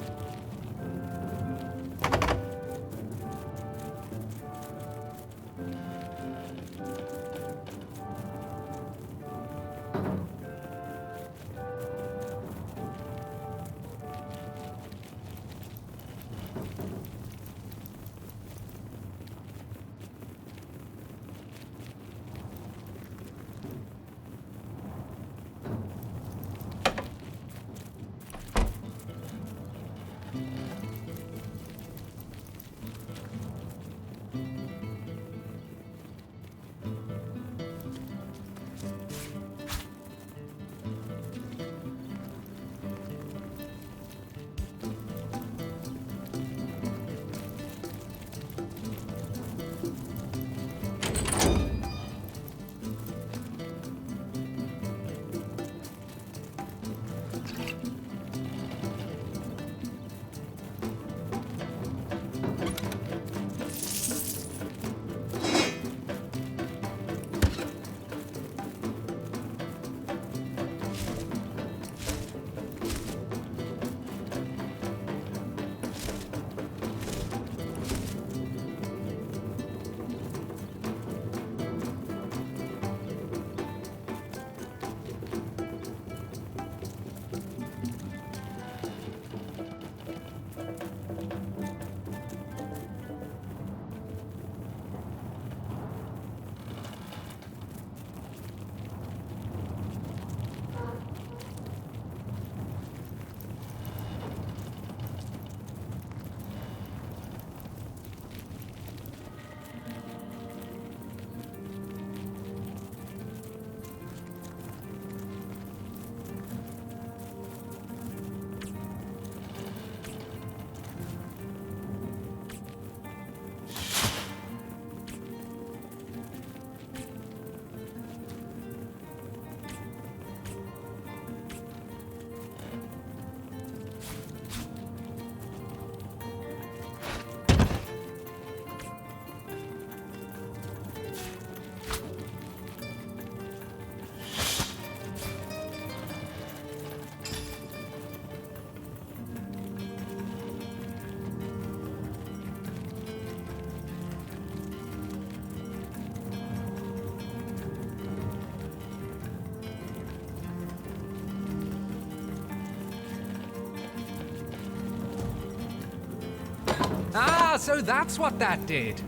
Ah, so that's what that did.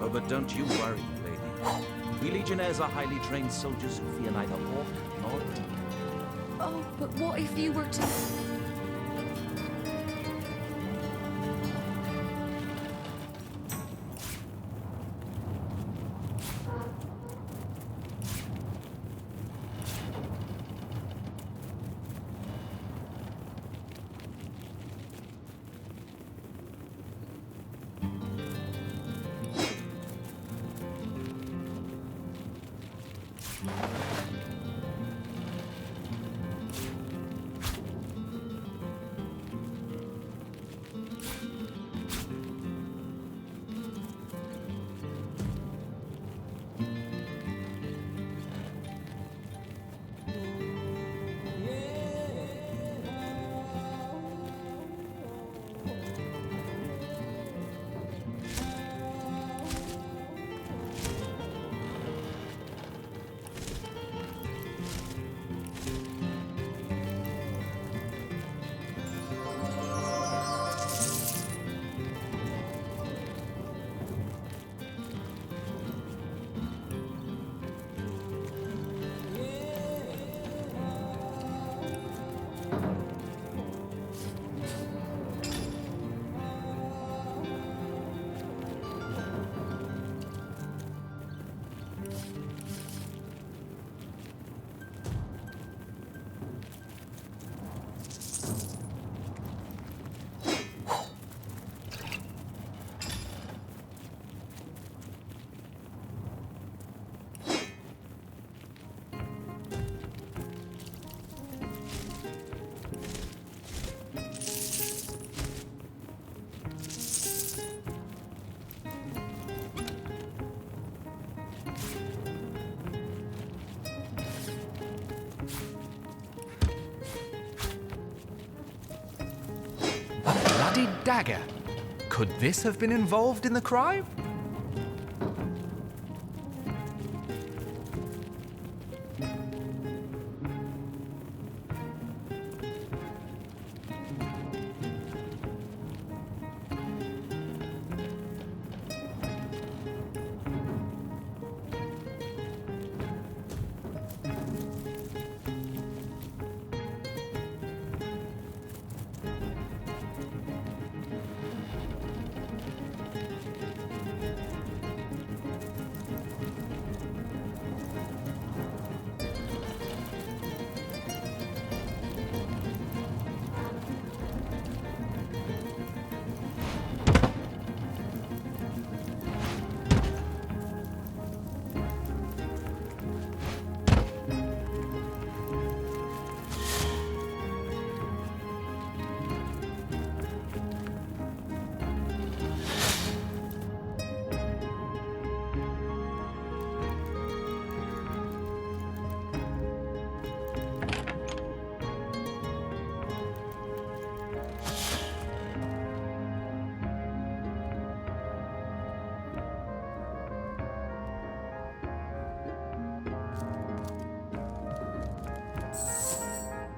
Oh, but don't you worry, lady. We Legionnaires are highly trained soldiers who fear neither orc nor demon. Oh, but what if you were to... Bloody dagger. Could this have been involved in the crime?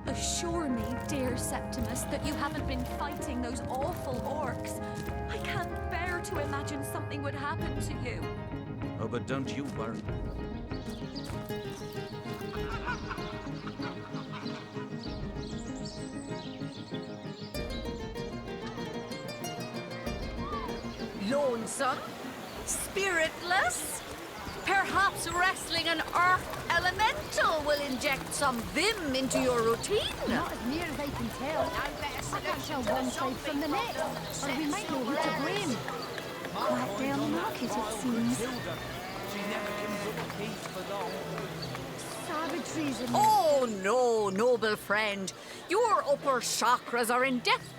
Assure me, dear Septimus, that you haven't been fighting those awful orcs. I can't bear to imagine something would happen to you. Oh, but don't you worry. Lonesome? Spiritless? Perhaps wrestling an earth elemental will inject some vim into your routine? Not as near as I can tell. I can't tell one side from the next, or we might know who to blame. Quiet day on the market, it seems. Savageries in Oh no, noble friend. Your upper chakras are in depth.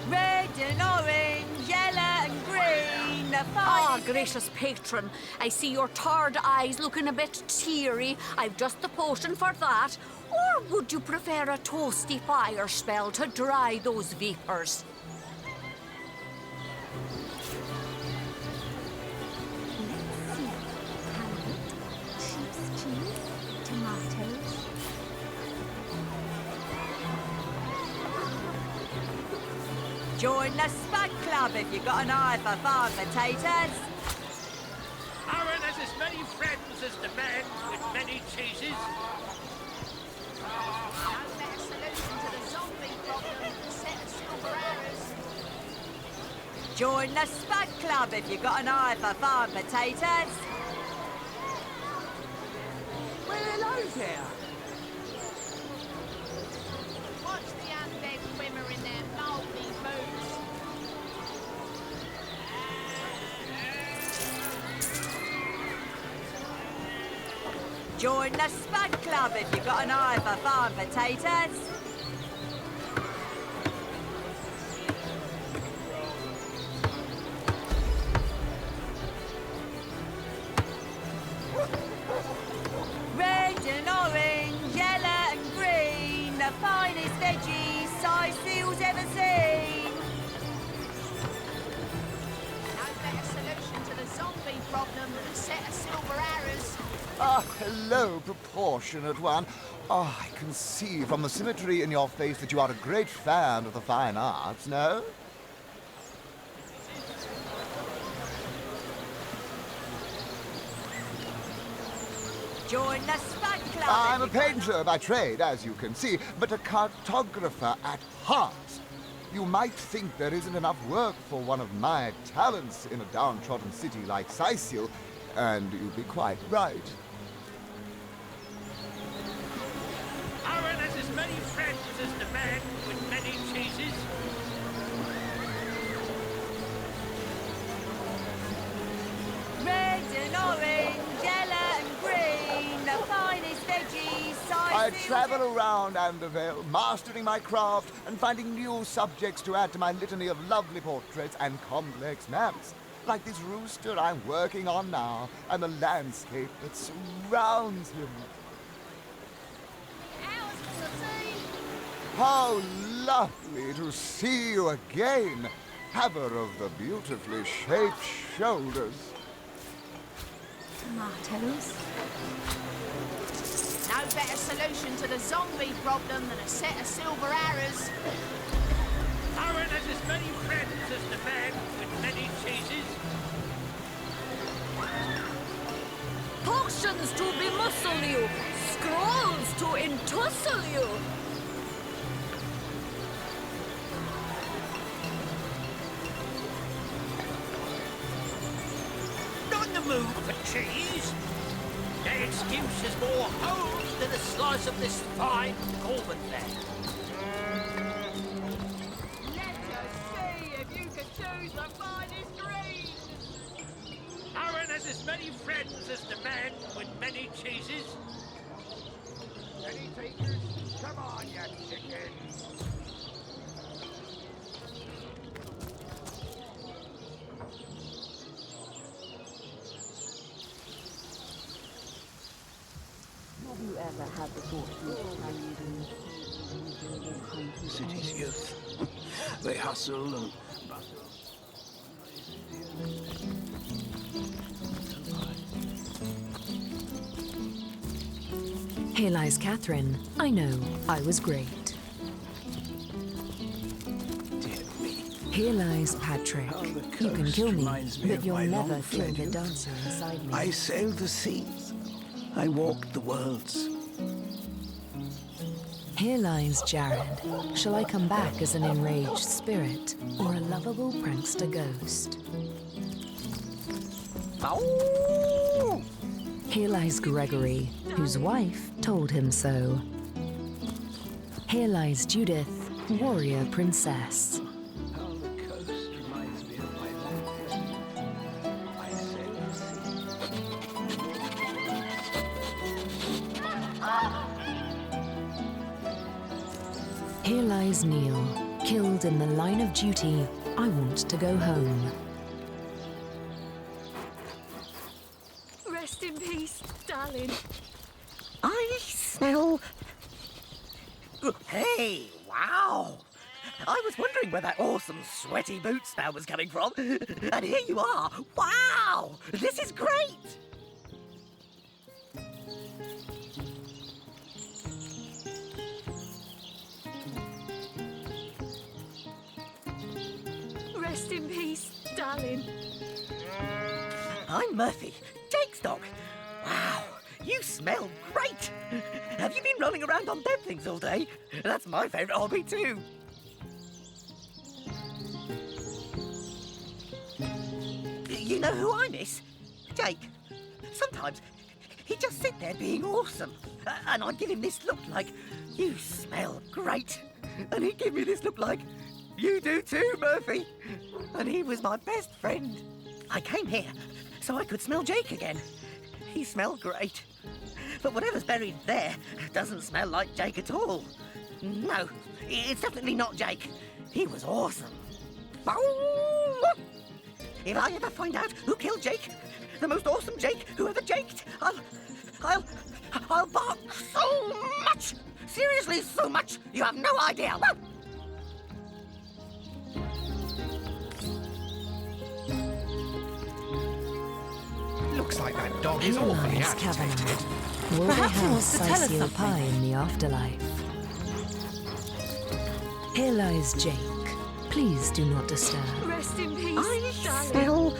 Red and orange, yellow and green. Ah, gracious patron. I see your tired eyes looking a bit teary. I've just the potion for that. Or would you prefer a toasty fire spell to dry those vapours? Join the Spud Club if you've got an eye for farm potatoes. Aaron has as many friends as the man with many cheeses. No better solution to the zombie problem than a set of silver arrows. Join the Spud Club if you've got an eye for farm potatoes. Well, hello there. Watch the undead swimmer in their mouldy boots. Join the Spud Club if you've got an eye for farm potatoes. Red and orange, yellow and green, the finest veggies Sicil's ever seen. No better solution to the zombie problem than a set of silver arrows. Ah, hello, proportionate one. Oh, I can see from the symmetry in your face that you are a great fan of the fine arts, no? Join the Spud Club. I'm a painter by trade, as you can see, but a cartographer at heart. You might think there isn't enough work for one of my talents in a downtrodden city like Sicil, and you'd be quite right. Aaron has as many friends as the man with many cheeses. Red and orange, yellow and green, the finest veggies I Sicil's travel around Andervale, mastering my craft and finding new subjects to add to my litany of lovely portraits and complex maps. Like this rooster I'm working on now, and the landscape that surrounds him. How lovely to see you again, haver of the beautifully shaped shoulders. Tomatoes? No better solution to the zombie problem than a set of silver arrows. Aaron has as many friends as the man with many cheeses. potions to bemuscle you, scrolls to entussle you. Not in the mood for cheese. Their excuse is more holes than a slice of this fine Gorman land. Let us see if you can choose the finest green. Aaron has as many friends as the man with many cheeses. Any takers? Come on, you chickens. Have you ever had the fortune to carry City's youth. They hustle and Here lies Catherine. I know, I was great. Here lies Patrick. You can kill me, but you'll never kill the dancer inside me. I sailed the seas. I walked the worlds. Here lies Jared. Shall I come back as an enraged spirit or a lovable prankster ghost? Oh! Here lies Gregory, whose wife told him so. Here lies Judith, warrior princess. Here lies Neil, killed in the line of duty. I want to go home. Rest in peace, darling. I smell... Hey, wow! I was wondering where that awesome sweaty boot smell was coming from. And here you are. Wow! This is great! Rest in peace, darling. I'm Murphy, Jake's dog. Wow, you smell great. Have you been rolling around on dead things all day? That's my favourite hobby too. You know who I miss? Jake. Sometimes he'd just sit there being awesome. And I'd give him this look like, you smell great. And he'd give me this look like, you do too, Murphy. And he was my best friend. I came here so I could smell Jake again. He smelled great. But whatever's buried there doesn't smell like Jake at all. No, it's definitely not Jake. He was awesome. If I ever find out who killed Jake, the most awesome Jake who ever jaked, I'll bark so much. Seriously, so much. You have no idea. Looks like that dog is awfully Here lies agitated. Kavanagh. Will Perhaps he they have wants to tell us Sicil something. pie in the afterlife? Here lies Jake. Please do not disturb. Rest in peace, I darling. smell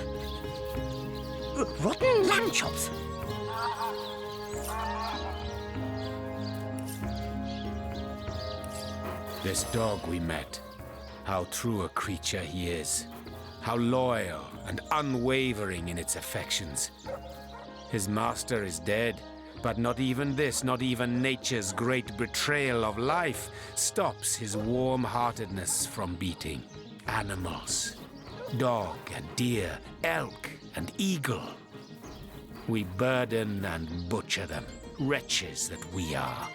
rotten lamb chops. This dog we met, how true a creature he is. How loyal and unwavering in its affections. His master is dead, but not even this, not even nature's great betrayal of life, stops his warm-heartedness from beating. Animals, dog and deer, elk and eagle. We burden and butcher them, wretches that we are.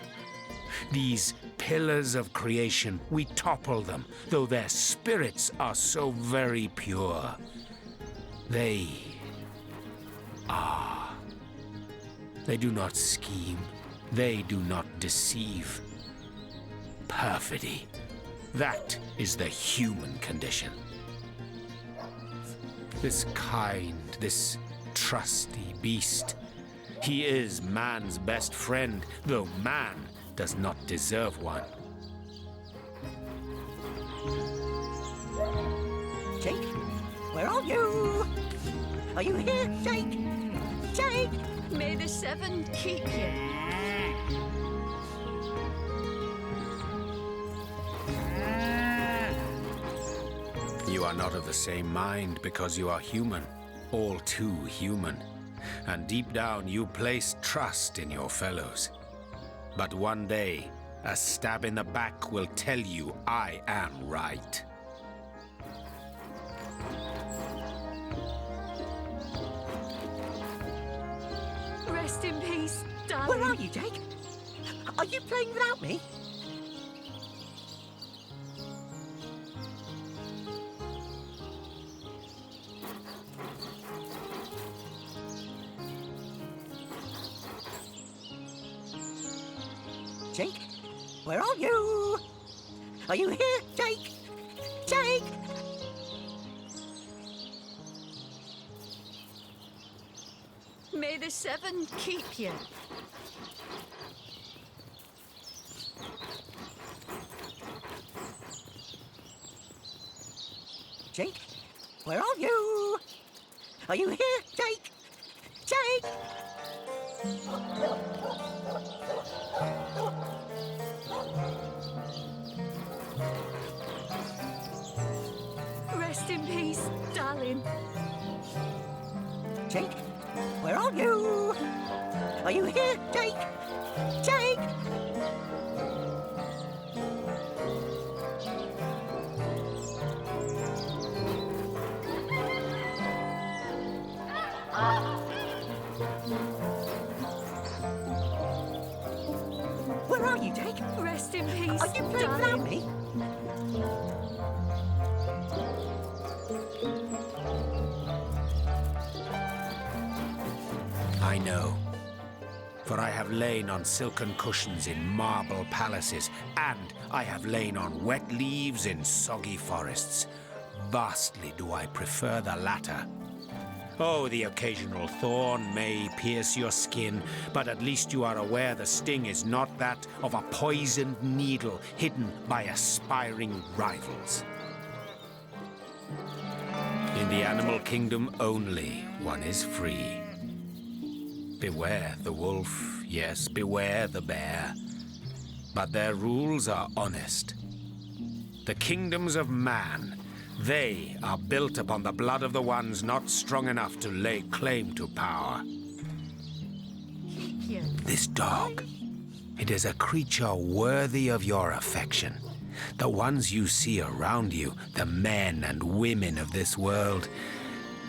These pillars of creation, we topple them, though their spirits are so very pure. They do not scheme, they do not deceive. Perfidy, that is the human condition. This kind, this trusty beast, he is man's best friend, though man does not deserve one. Jake, where are you? Are you here, Jake? Jake! May the seven keep you. You are not of the same mind because you are human, all too human. And deep down you place trust in your fellows. But one day, a stab in the back will tell you I am right. Rest in peace, darling. Where are you, Jake? Are you playing without me? Jake, where are you? Are you here, Jake? Jake! May the seven keep you. Jake? Where are you? Are you here, Jake? Jake! Rest in peace, darling. Jake? Where are you? Are you here, Jake? Jake! Where are you, Jake? Rest in peace, Are you playing without me? I know. For I have lain on silken cushions in marble palaces, and I have lain on wet leaves in soggy forests. Vastly do I prefer the latter. Oh, the occasional thorn may pierce your skin, but at least you are aware the sting is not that of a poisoned needle hidden by aspiring rivals. In the animal kingdom only, one is free. Beware the wolf, yes, beware the bear. But their rules are honest. The kingdoms of man, they are built upon the blood of the ones not strong enough to lay claim to power. This dog, it is a creature worthy of your affection. The ones you see around you, the men and women of this world,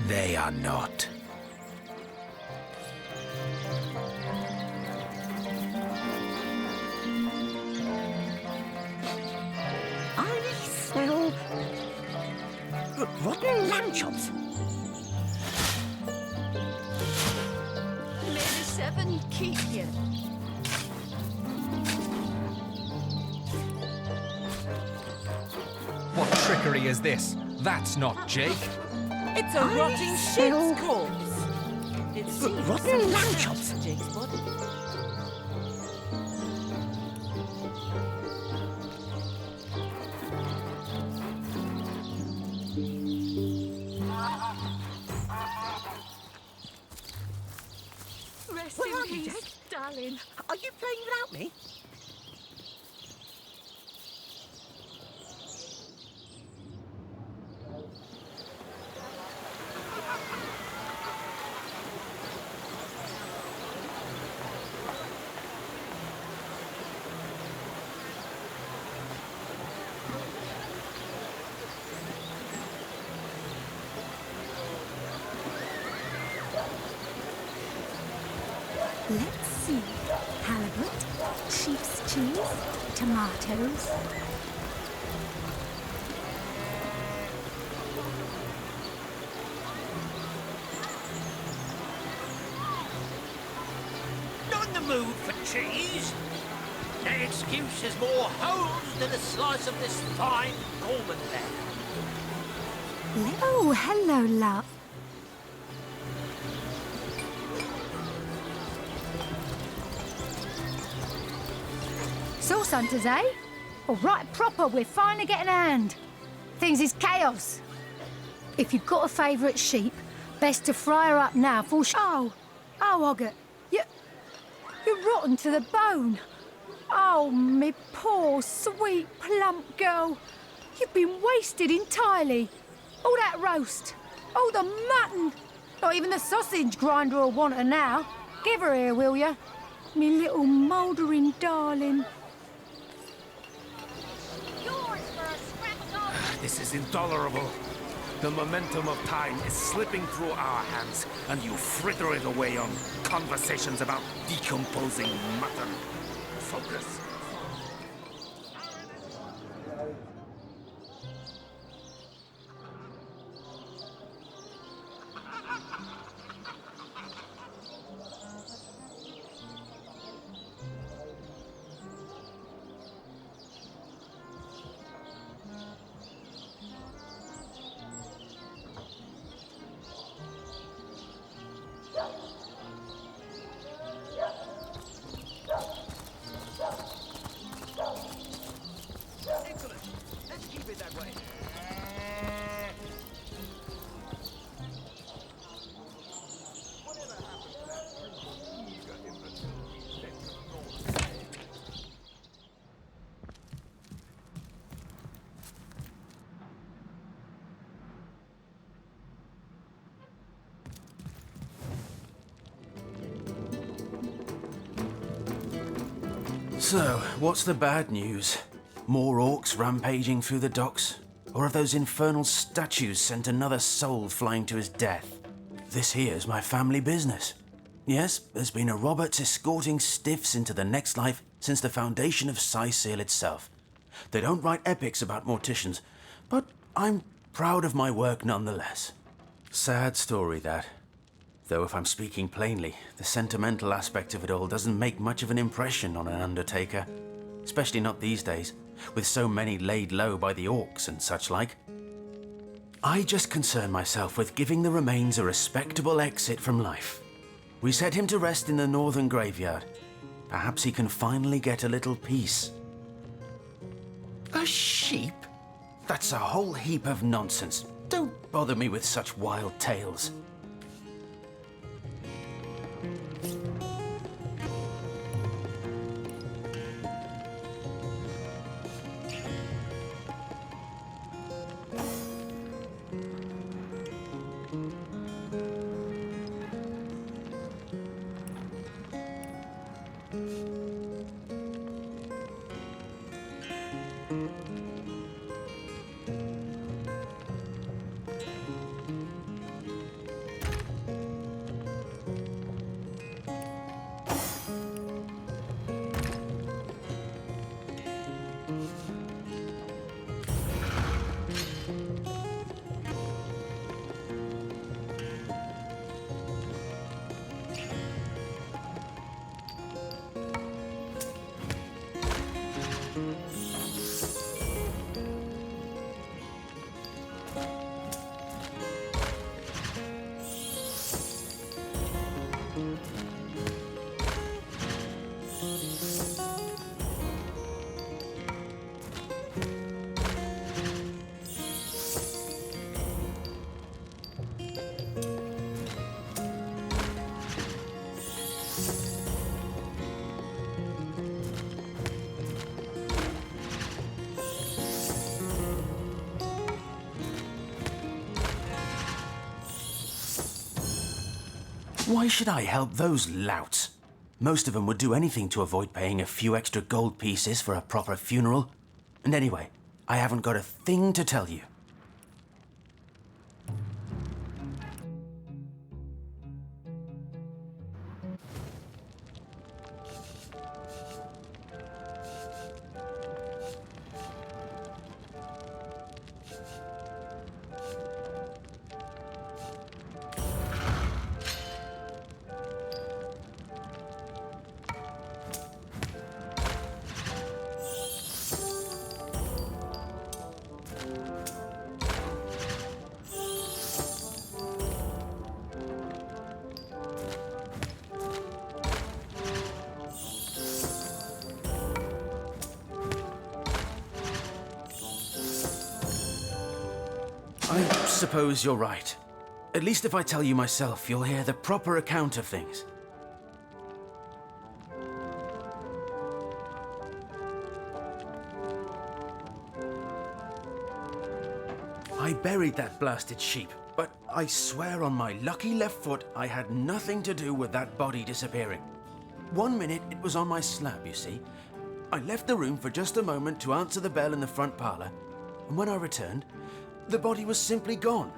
they are not. I smell rotten lamb chops. May the seven keep you. What trickery is this? That's not Jake. It's a rotting sheep's corpse. It's rotten lamb chops. Jake's body. Rest Where in are you, peace, Jake? darling. Are you playing without me? Let's see. Halibut, sheep's cheese, tomatoes. Not in the mood for cheese. That excuse is more holes than a slice of this fine almond there. Oh, hello, love. Sauce hunters, eh? All right, proper, we're finally getting a hand. Things is chaos. If you've got a favourite sheep, best to fry her up now for Oh, Hoggett, you're rotten to the bone. Oh, me poor, sweet, plump girl. You've been wasted entirely. All that roast, all the mutton. Not even the sausage grinder will want her now. Give her here, will you? Me little mouldering darling. This is intolerable. The momentum of time is slipping through our hands, and you fritter it away on conversations about decomposing mutton. Focus. So, what's the bad news? More orcs rampaging through the docks? Or have those infernal statues sent another soul flying to his death? This here's my family business. Yes, there's been a Roberts escorting stiffs into the next life since the foundation of Seal itself. They don't write epics about morticians, but I'm proud of my work nonetheless. Sad story, that. Though if I'm speaking plainly, the sentimental aspect of it all doesn't make much of an impression on an undertaker. Especially not these days, with so many laid low by the orcs and such like. I just concern myself with giving the remains a respectable exit from life. We set him to rest in the northern graveyard. Perhaps he can finally get a little peace. A sheep? That's a whole heap of nonsense. Don't bother me with such wild tales. Why should I help those louts? Most of them would do anything to avoid paying a few extra gold pieces for a proper funeral. And anyway, I haven't got a thing to tell you. I suppose you're right. At least if I tell you myself, you'll hear the proper account of things. I buried that blasted sheep, but I swear on my lucky left foot I had nothing to do with that body disappearing. 1 minute it was on my slab, you see. I left the room for just a moment to answer the bell in the front parlour, and when I returned, the body was simply gone.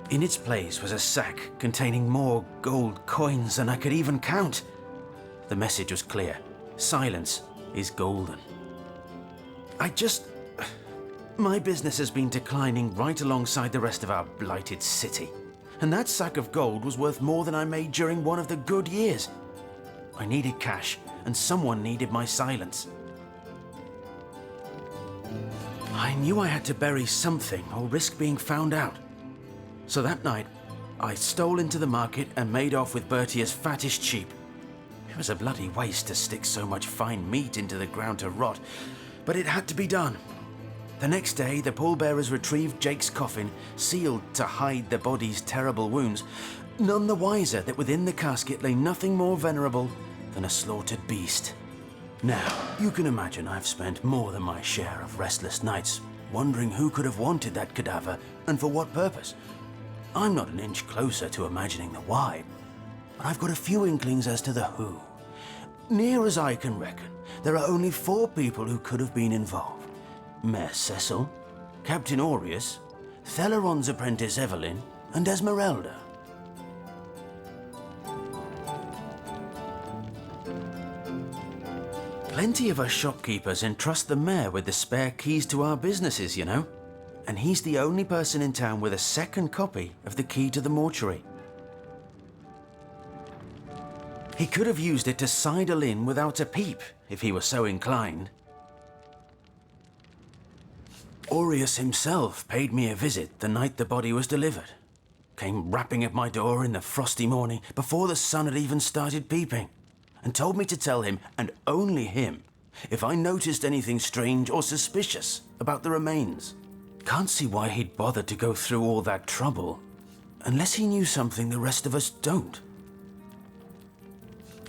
In its place was a sack containing more gold coins than I could even count. The message was clear. Silence is golden. My business has been declining right alongside the rest of our blighted city. And that sack of gold was worth more than I made during one of the good years. I needed cash, and someone needed my silence. I knew I had to bury something or risk being found out. So that night, I stole into the market and made off with Bertia's fattest sheep. It was a bloody waste to stick so much fine meat into the ground to rot, but it had to be done. The next day, the pallbearers retrieved Jake's coffin, sealed to hide the body's terrible wounds, none the wiser that within the casket lay nothing more venerable than a slaughtered beast. Now, you can imagine I've spent more than my share of restless nights wondering who could have wanted that cadaver and for what purpose. I'm not an inch closer to imagining the why, but I've got a few inklings as to the who. near as I can reckon, there are only 4 people who could have been involved. Mayor Cecil, Captain Aureus, Theleron's apprentice Evelyn, and Esmeralda. Plenty of us shopkeepers entrust the mayor with the spare keys to our businesses, you know. And he's the only person in town with a second copy of the key to the mortuary. He could have used it to sidle in without a peep, if he were so inclined. Aureus himself paid me a visit the night the body was delivered. Came rapping at my door in the frosty morning before the sun had even started peeping, and told me to tell him, and only him, if I noticed anything strange or suspicious about the remains. Can't see why he'd bothered to go through all that trouble, unless he knew something the rest of us don't.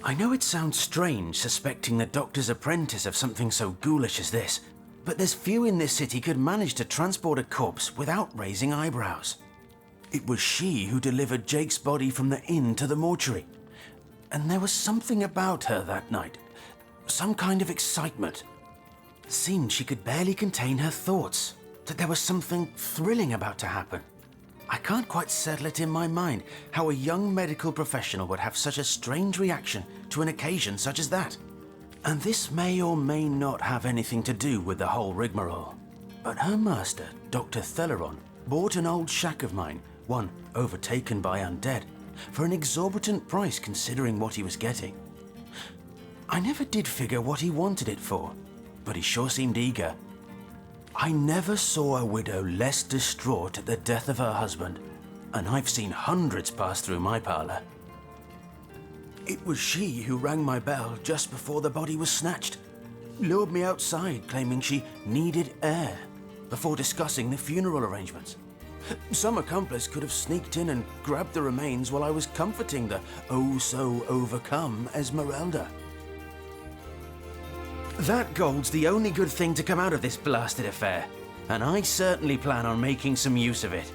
I know it sounds strange suspecting the doctor's apprentice of something so ghoulish as this, but there's few in this city could manage to transport a corpse without raising eyebrows. It was she who delivered Jake's body from the inn to the mortuary, and there was something about her that night, some kind of excitement. Seemed she could barely contain her thoughts, that there was something thrilling about to happen. I can't quite settle it in my mind how a young medical professional would have such a strange reaction to an occasion such as that. And this may or may not have anything to do with the whole rigmarole. But her master, Dr. Theleron, bought an old shack of mine, one overtaken by undead, for an exorbitant price considering what he was getting. I never did figure what he wanted it for, but he sure seemed eager. I never saw a widow less distraught at the death of her husband, and I've seen hundreds pass through my parlor. It was she who rang my bell just before the body was snatched, lured me outside claiming she needed air, before discussing the funeral arrangements. Some accomplice could have sneaked in and grabbed the remains while I was comforting the oh-so-overcome Esmeralda. That gold's the only good thing to come out of this blasted affair, and I certainly plan on making some use of it.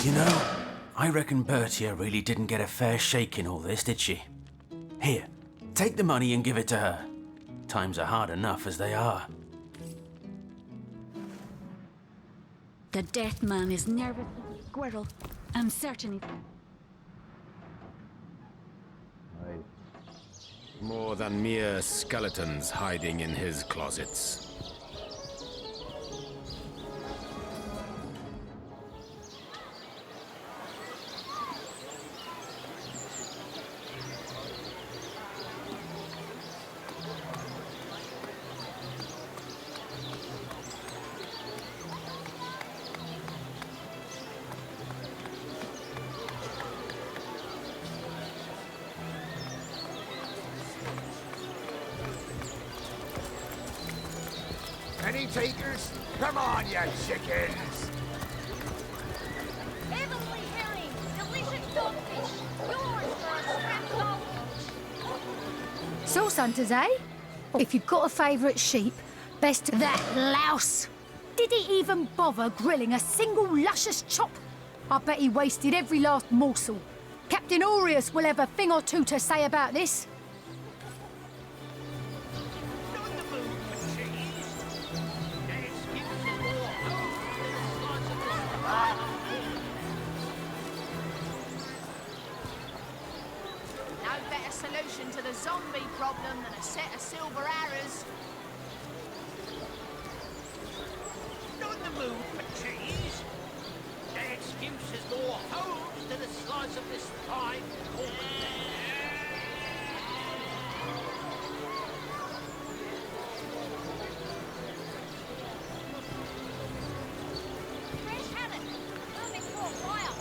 You know, I reckon Bertia really didn't get a fair shake in all this, did she? Here, take the money and give it to her. Times are hard enough as they are. The death man is nervous as a squirrel. I'm certain More than mere skeletons hiding in his closets. Any takers? Come on, you chickens! Heavenly herring, delicious dogfish, yours for a scrap of. Sauce hunters, eh? If you've got a favourite sheep, best of that louse. Did he even bother grilling a single luscious chop? I bet he wasted every last morsel. Captain Aureus will have a thing or two to say about this. No better solution to the zombie problem than a set of silver arrows. Not in the mood for cheese. The excuse is more holes to the slice of this fine corn. Fresh haddock, coming for a while.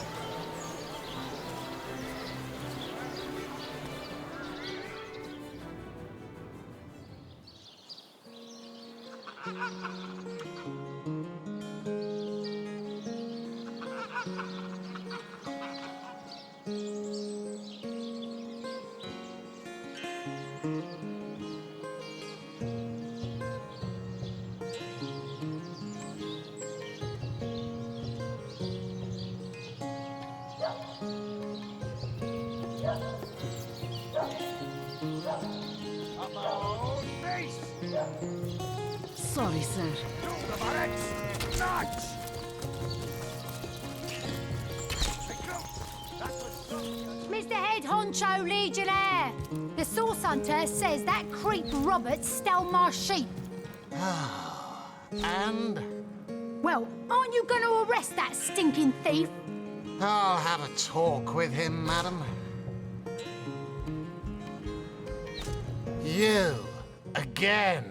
Sorry, sir. Mr. Head Honcho Legionnaire, the Sauce Hunter says that creep Robert stole my sheep. And? Well, aren't you going to arrest that stinking thief? I'll have a talk with him, madam. You, again.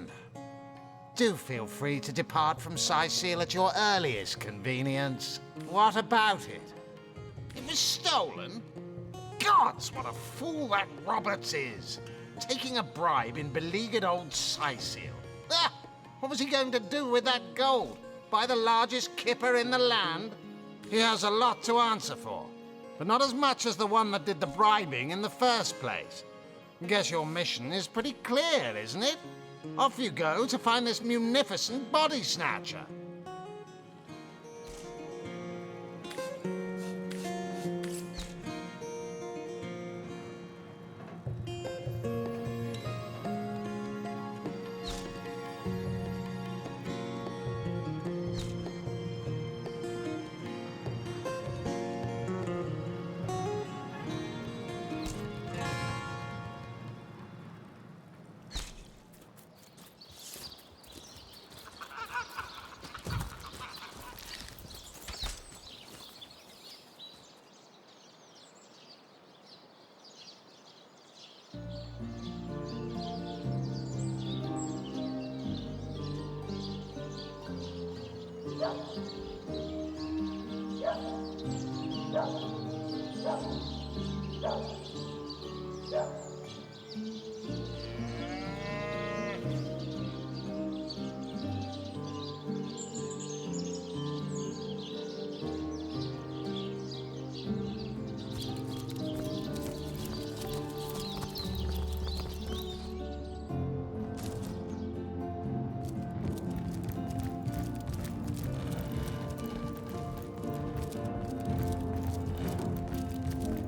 Do feel free to depart from Sicil at your earliest convenience. What about it? It was stolen? Gods, what a fool that Roberts is! Taking a bribe in beleaguered old Sicil. Ah! What was he going to do with that gold? Buy the largest kipper in the land? He has a lot to answer for, but not as much as the one that did the bribing in the first place. Guess your mission is pretty clear, isn't it? Off you go to find this munificent body snatcher.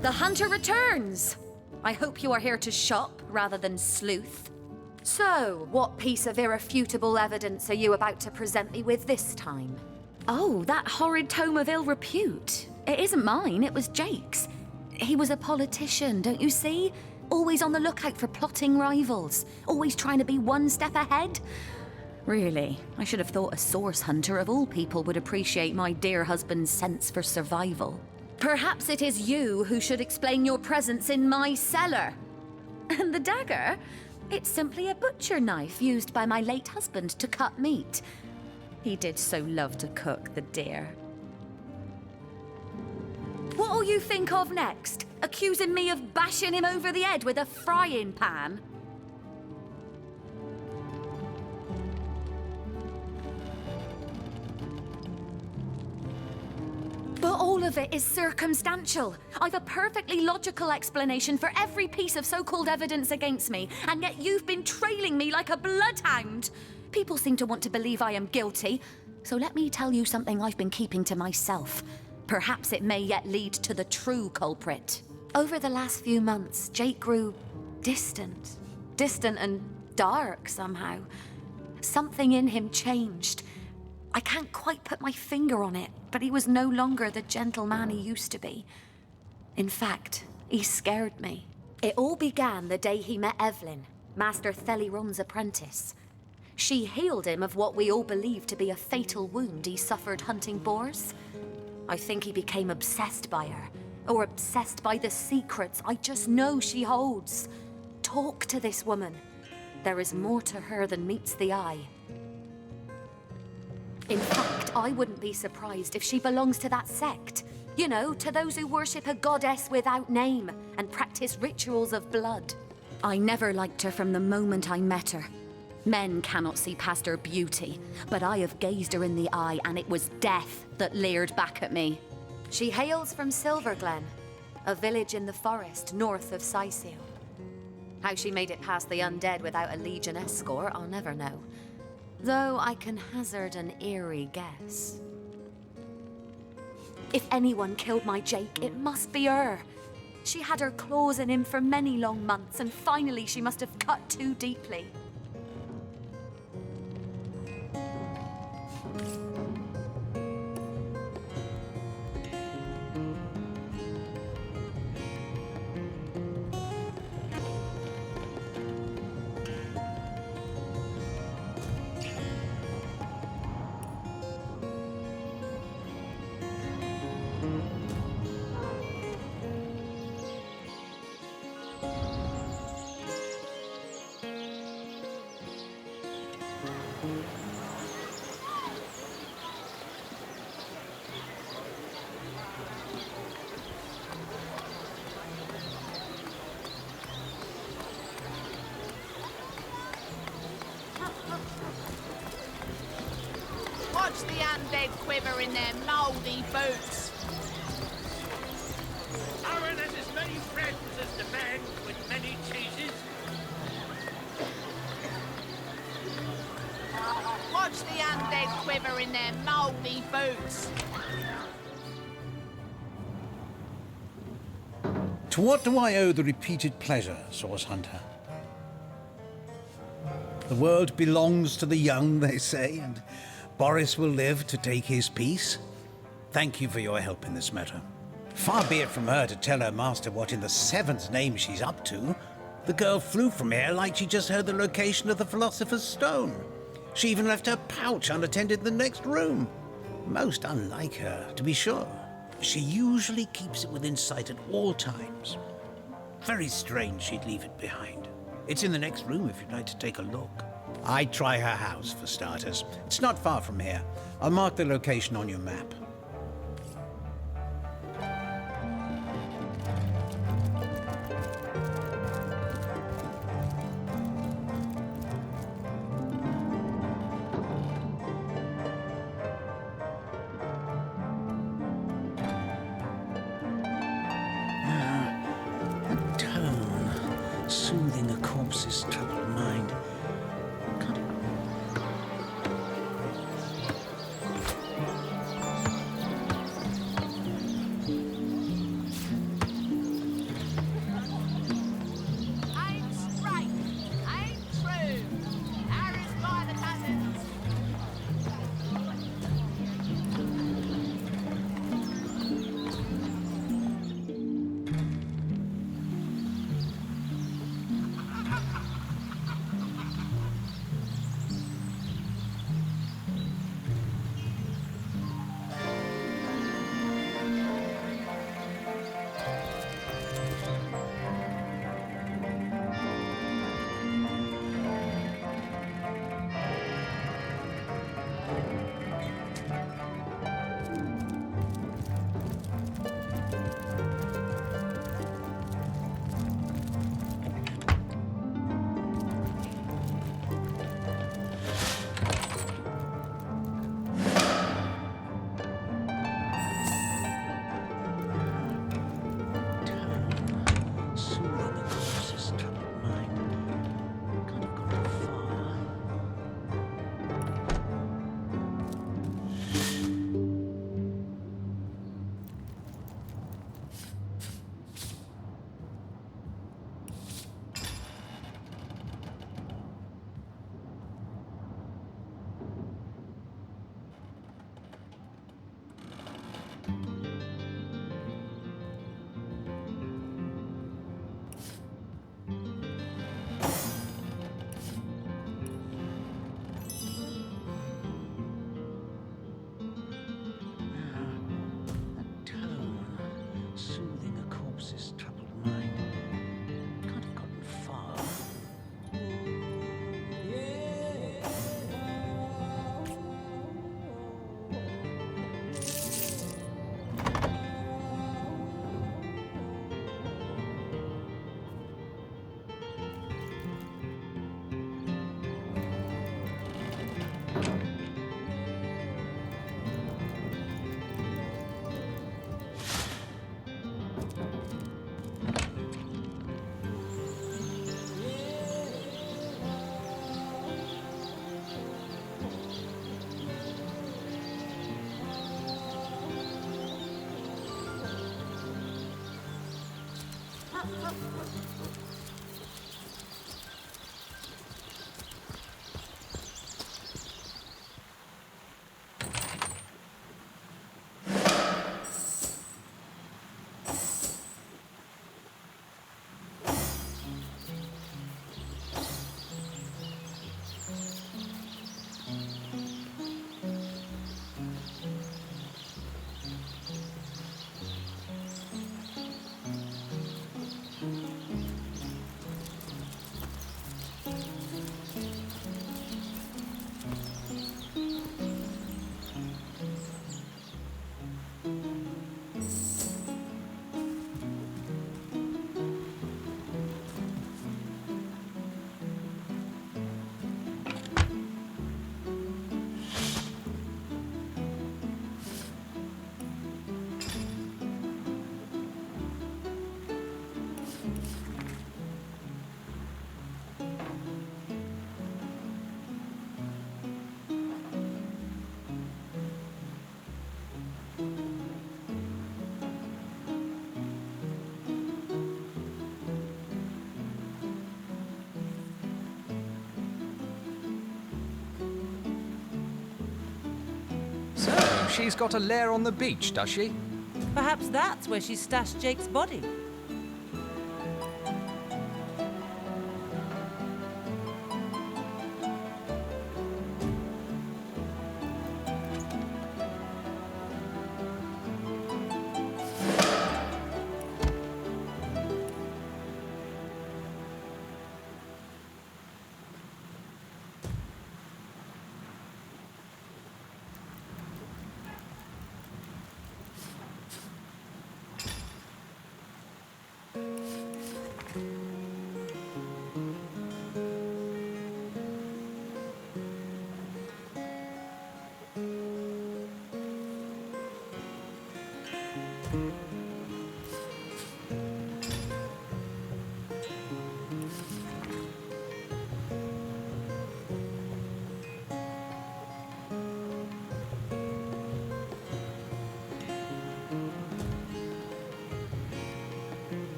The hunter returns! I hope you are here to shop rather than sleuth. So, what piece of irrefutable evidence are you about to present me with this time? Oh, that horrid tome of ill repute. It isn't mine, it was Jake's. He was a politician, don't you see? Always on the lookout for plotting rivals. Always trying to be one step ahead. Really, I should have thought a source hunter of all people would appreciate my dear husband's sense for survival. Perhaps it is you who should explain your presence in my cellar. And the dagger? It's simply a butcher knife used by my late husband to cut meat. He did so love to cook, the dear. What'll you think of next? Accusing me of bashing him over the head with a frying pan? of it is circumstantial. I've a perfectly logical explanation for every piece of so-called evidence against me, and yet you've been trailing me like a bloodhound. People seem to want to believe I am guilty, so let me tell you something I've been keeping to myself. Perhaps it may yet lead to the true culprit. Over the last few months, Jake grew distant and dark somehow. Something in him changed. I can't quite put my finger on it, but he was no longer the gentleman he used to be. In fact, he scared me. It all began the day he met Evelyn, Master Theliron's apprentice. She healed him of what we all believe to be a fatal wound he suffered hunting boars. I think he became obsessed by her, or obsessed by the secrets I just know she holds. Talk to this woman. There is more to her than meets the eye. In fact, I wouldn't be surprised if she belongs to that sect. You know, to those who worship a goddess without name and practice rituals of blood. I never liked her from the moment I met her. Men cannot see past her beauty, but I have gazed her in the eye and it was death that leered back at me. She hails from Silverglen, a village in the forest north of Siseo. How she made it past the undead without a Legion escort, I'll never know. Though I can hazard an eerie guess. If anyone killed my Jake, it must be her. She had her claws in him for many long months, and finally she must have cut too deeply. Watch the undead quiver in their mouldy boots. Aaron has as many friends as the man with many cheeses. Watch the undead quiver in their mouldy boots. To what do I owe the repeated pleasure, Source Hunter? The world belongs to the young, they say, and Boris will live to take his piece. Thank you for your help in this matter. Far be it from her to tell her master what in the seven's name she's up to. The girl flew from here like she just heard the location of the Philosopher's Stone. She even left her pouch unattended in the next room. Most unlike her, to be sure. She usually keeps it within sight at all times. Very strange she'd leave it behind. It's in the next room if you'd like to take a look. I'd try her house, for starters. It's not far from here. I'll mark the location on your map. A tone soothing a corpse's troubled mind. Ain't straight, ain't true. Harry's by the dozens. cross his troubled mind. Can't have gotten far. So, she's got a lair on the beach, does she? Perhaps that's where she stashed Jake's body.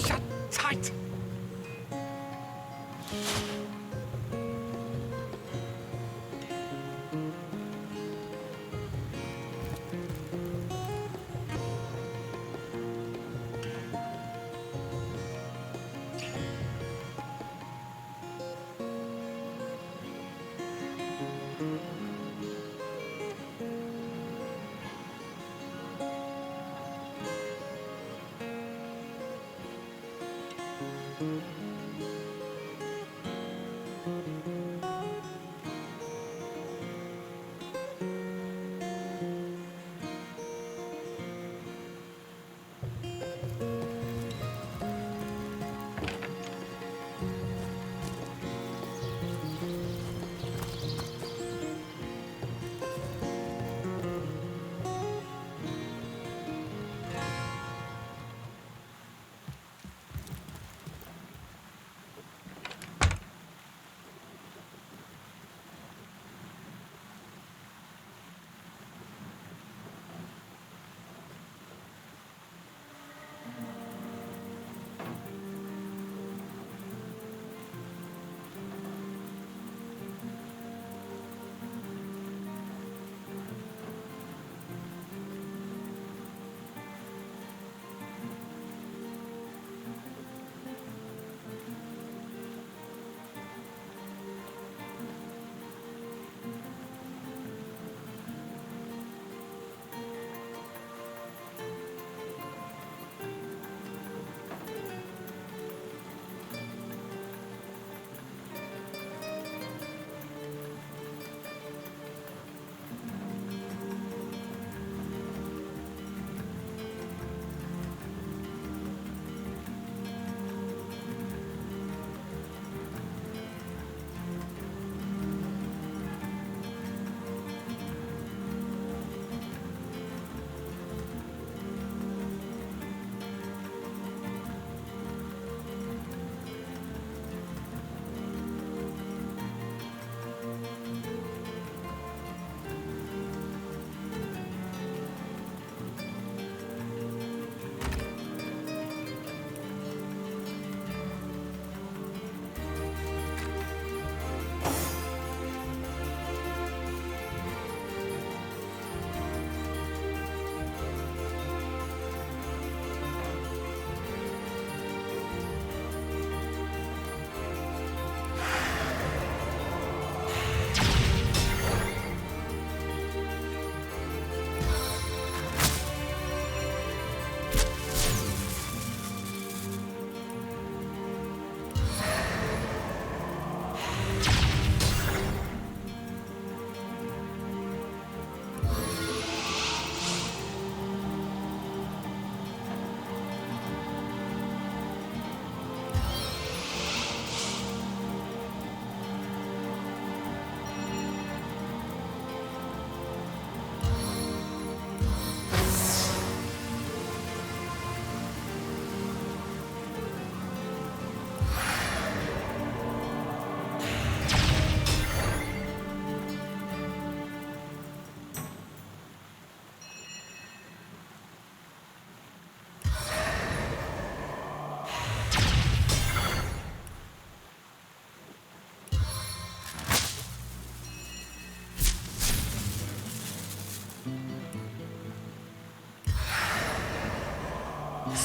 Shut tight!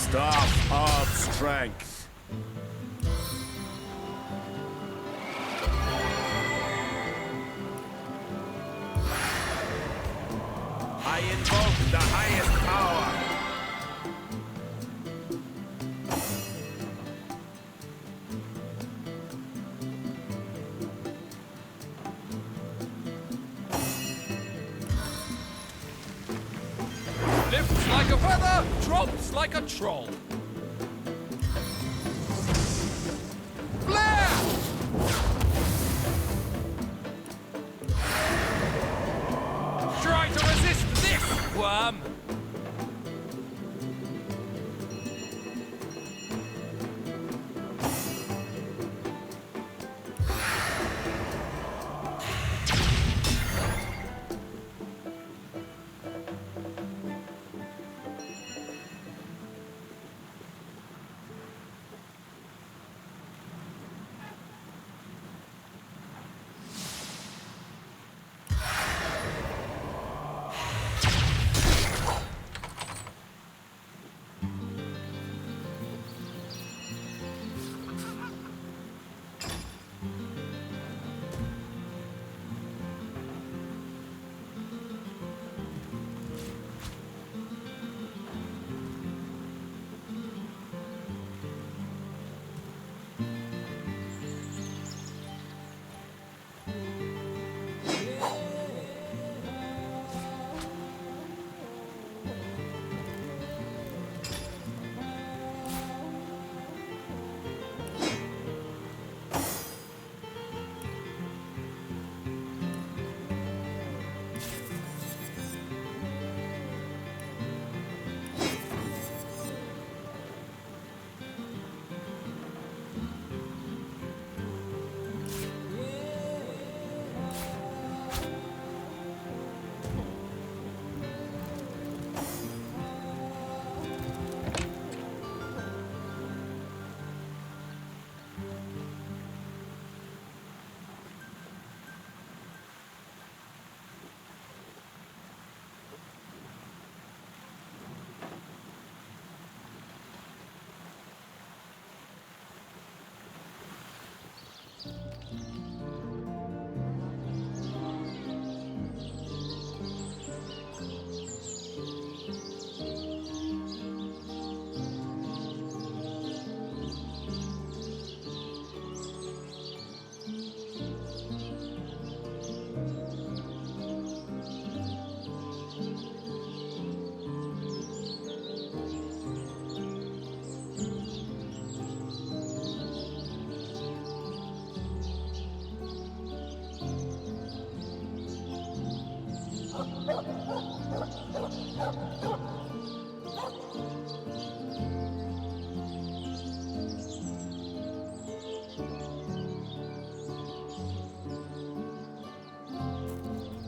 Staff of Strength. I invoke the highest power. Lifts like a feather, drops like a troll. Flare! Try to resist this, worm!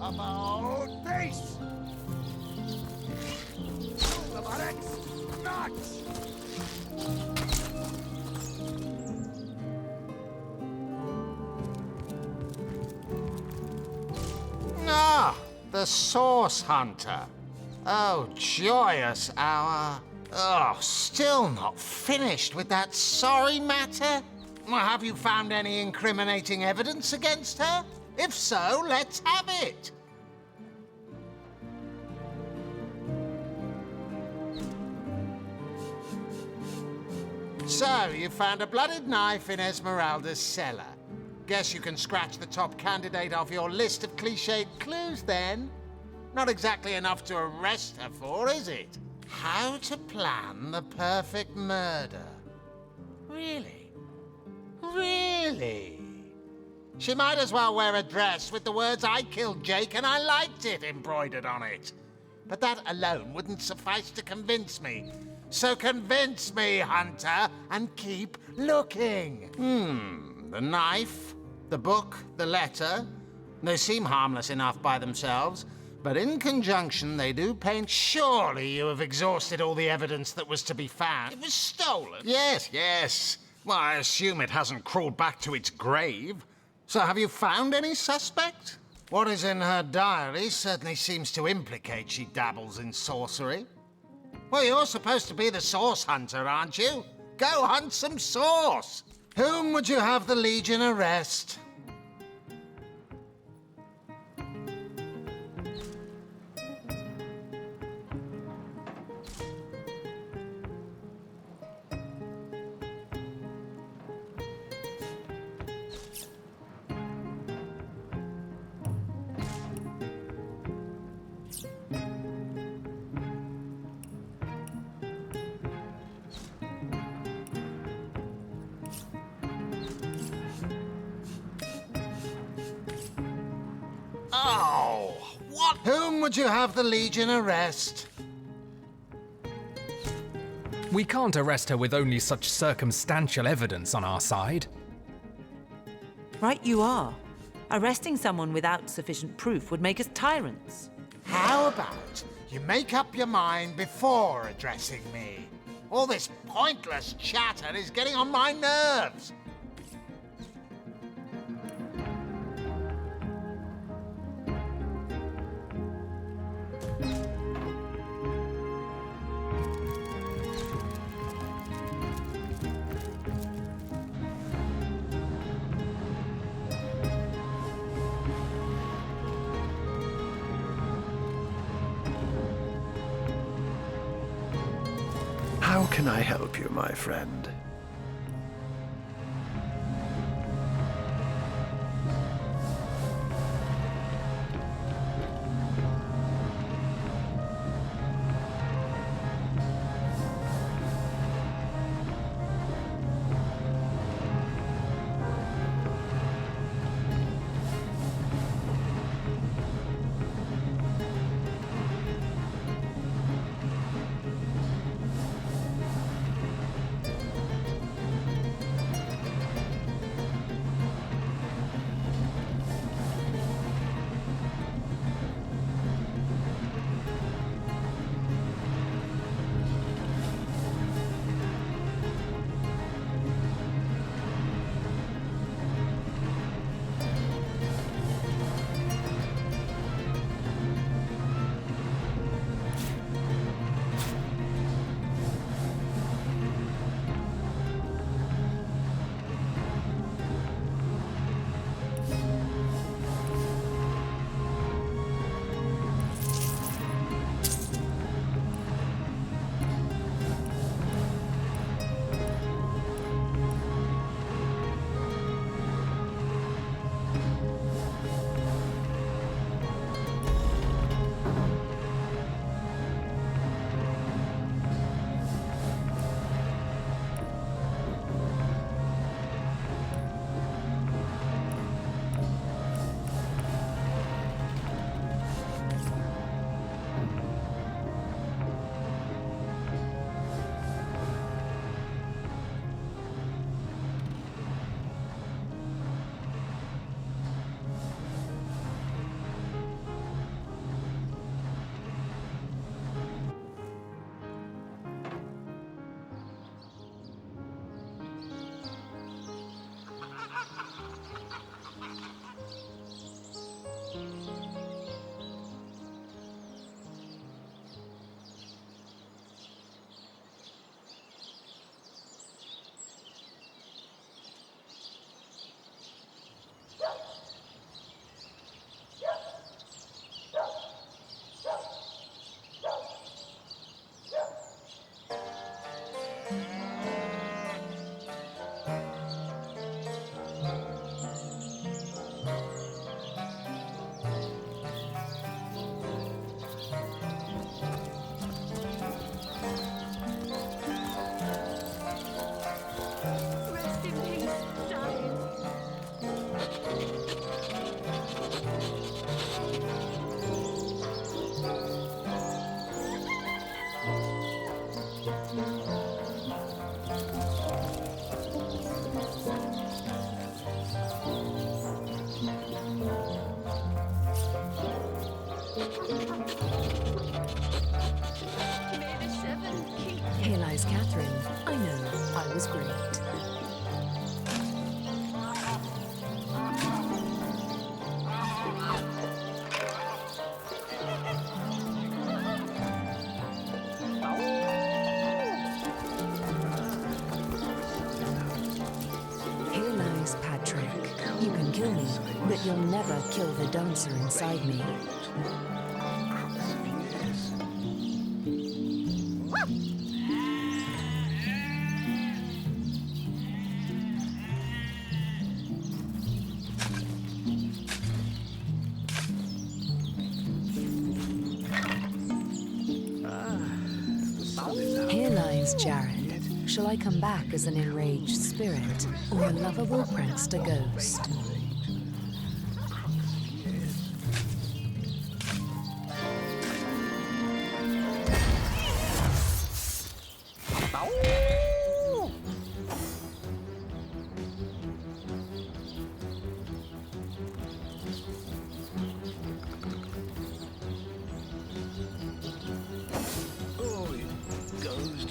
About face! The buttocks! Nuts! Ah, the Source Hunter. Oh, joyous hour. Oh, still not finished with that sorry matter? Well, have you found any incriminating evidence against her? If so, let's have it. So, you found a blooded knife in Esmeralda's cellar. Guess you can scratch the top candidate off your list of cliched clues, then. Not exactly enough to arrest her for, is it? How to plan the perfect murder. Really? Really? She might as well wear a dress with the words "I killed Jake and I liked it" embroidered on it. But that alone wouldn't suffice to convince me. So convince me, Hunter, and keep looking. The knife, the book, the letter. They seem harmless enough by themselves, but in conjunction they do paint. Surely you have exhausted all the evidence that was to be found. It was stolen. Yes. Well, I assume it hasn't crawled back to its grave. So have you found any suspect? What is in her diary certainly seems to implicate she dabbles in sorcery. Well, you're supposed to be the source hunter, aren't you? Go hunt some source! Whom would you have the Legion arrest? Oh, what? Whom would you have the Legion arrest? We can't arrest her with only such circumstantial evidence on our side. Right you are. Arresting someone without sufficient proof would make us tyrants. How about you make up your mind before addressing me? All this pointless chatter is getting on my nerves. How can I help you, my friend? But you'll never kill the dancer inside me. Here lies Jared. Shall I come back as an enraged spirit or a lovable prankster ghost?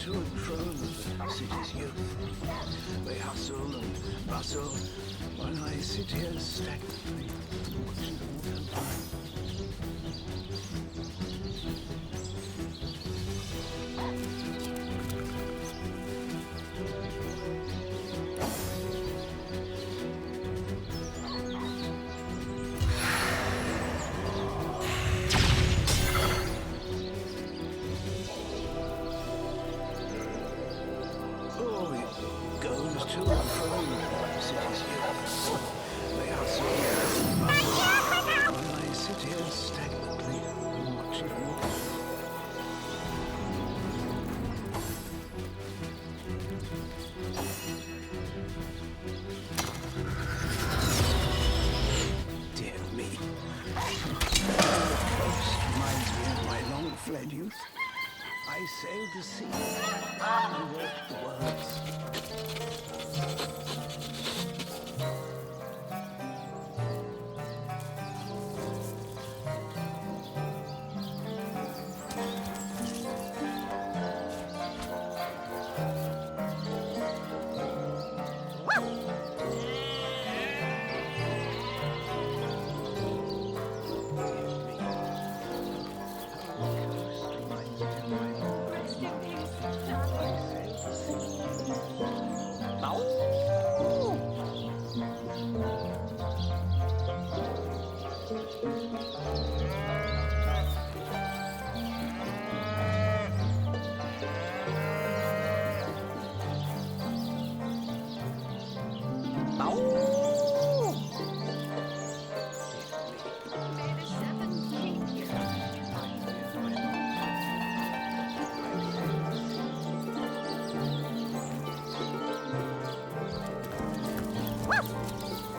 To and fro the city's youth. They hustle and bustle, while I sit here stagnantly watching them go by. Fled youth, I sailed the sea and walked the worlds.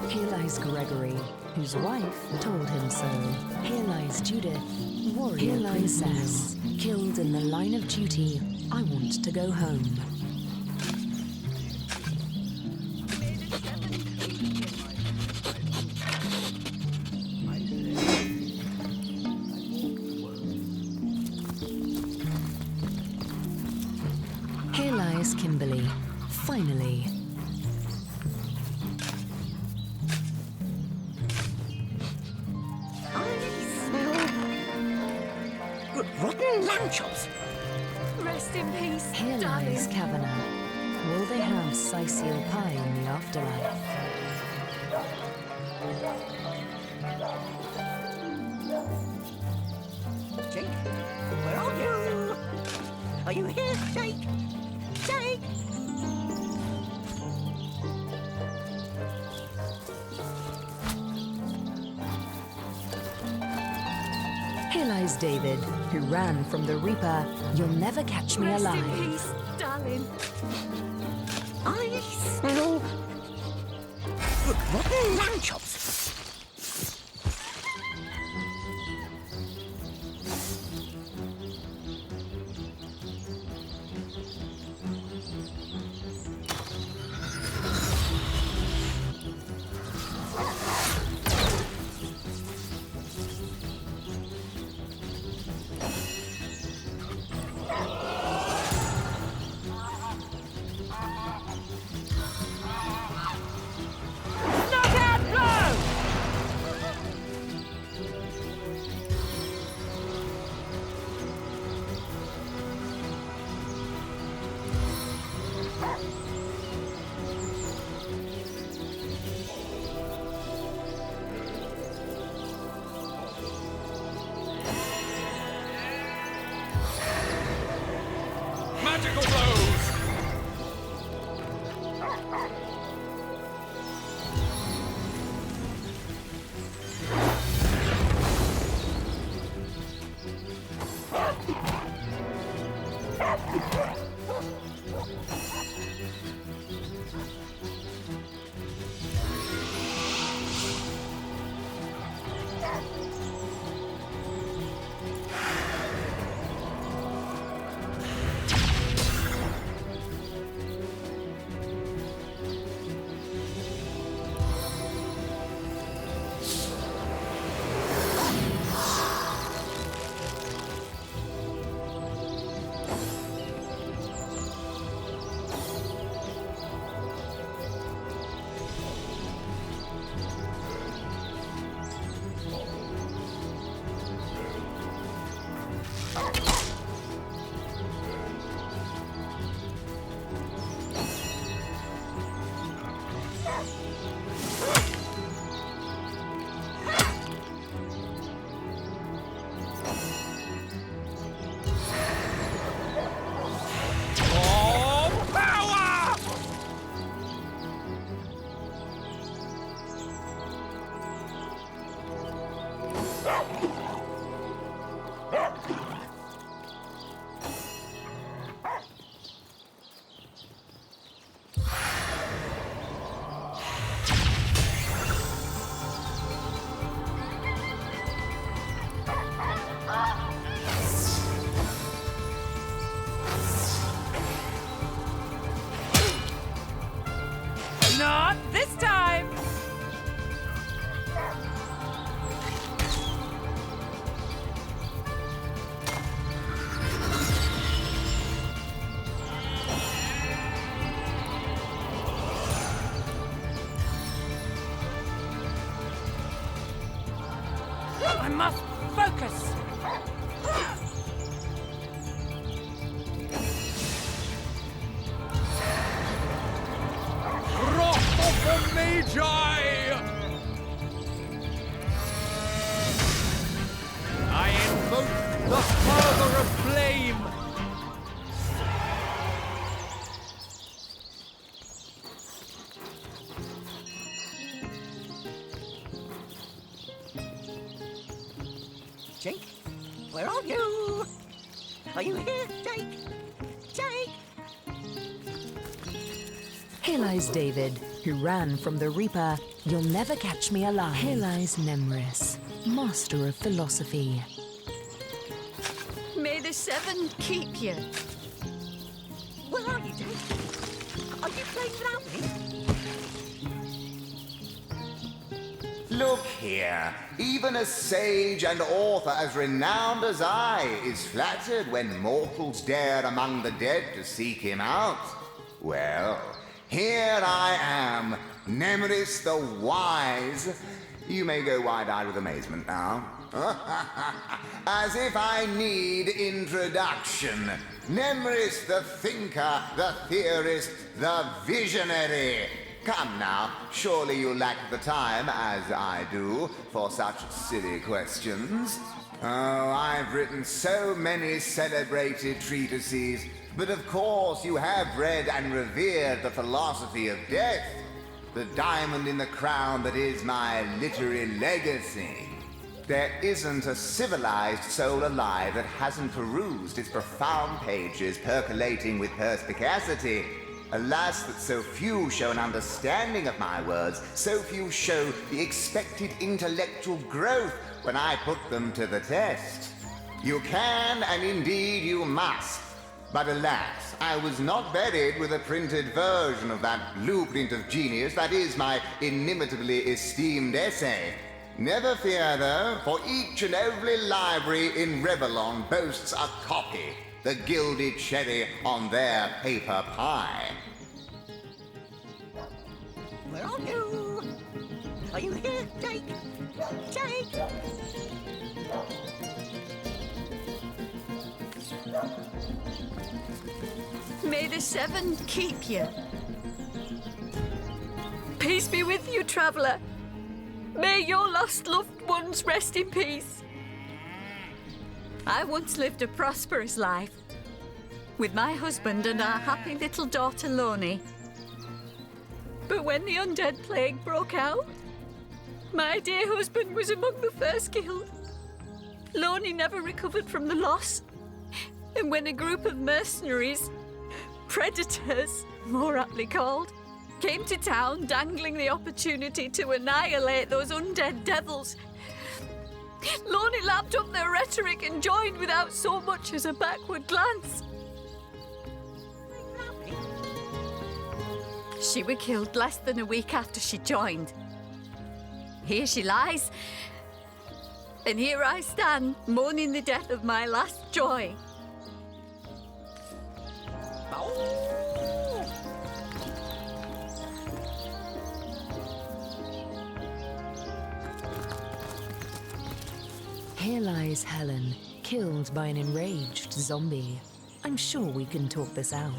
Here lies Gregory, whose wife told him so. Here lies Judith, warrior princess, killed in the line of duty. I want to go home. Here lies Kimberly, finally. Rotten lamb chops. Rest in peace, Here darling. lies Kavanagh. Will they have Sicil pie in the afterlife? Jake, where are you? Are you here, Jake? Jake! Here lies David, who ran from the Reaper. You'll never catch me Rest alive. in peace, darling. I smell good rotten lamb chops. Knockout blow! magical blows! Not this time! I must focus! Wrath of the Magi! I invoke the Father of Flame! Jake, where are you? Are you here, Jake? Jake! Here lies David, who ran from the Reaper. You'll never catch me alive. Here lies Nemris, master of philosophy. May the seven keep you. Where are you, Jake? Are you playing without me? Look here, even a sage and author as renowned as I is flattered when mortals dare among the dead to seek him out. Well, here I am, Nemris the Wise. You may go wide-eyed with amazement now. As if I need introduction. Nemris the thinker, the theorist, the visionary. Come now, surely you lack the time, as I do, for such silly questions. Oh, I've written so many celebrated treatises, but of course you have read and revered the philosophy of death, the diamond in the crown that is my literary legacy. There isn't a civilized soul alive that hasn't perused its profound pages percolating with perspicacity. Alas, that so few show an understanding of my words, so few show the expected intellectual growth when I put them to the test. You can, and indeed you must. But alas, I was not buried with a printed version of that blueprint of genius that is my inimitably esteemed essay. Never fear, though, for each and every library in Revellon boasts a copy, the gilded cherry on their paper pie. Where are you? Are you here, Jake? Jake! May the seven keep you. Peace be with you, traveller. May your lost loved ones rest in peace. I once lived a prosperous life. with my husband and our happy little daughter Loney. But when the undead plague broke out, my dear husband was among the first killed. Loney never recovered from the loss. And when a group of mercenaries, predators, more aptly called, came to town dangling the opportunity to annihilate those undead devils, Loney lapped up their rhetoric and joined without so much as a backward glance. She was killed less than a week after she joined. Here she lies, and here I stand, mourning the death of my last joy. Here lies Helen, killed by an enraged zombie. I'm sure we can talk this out.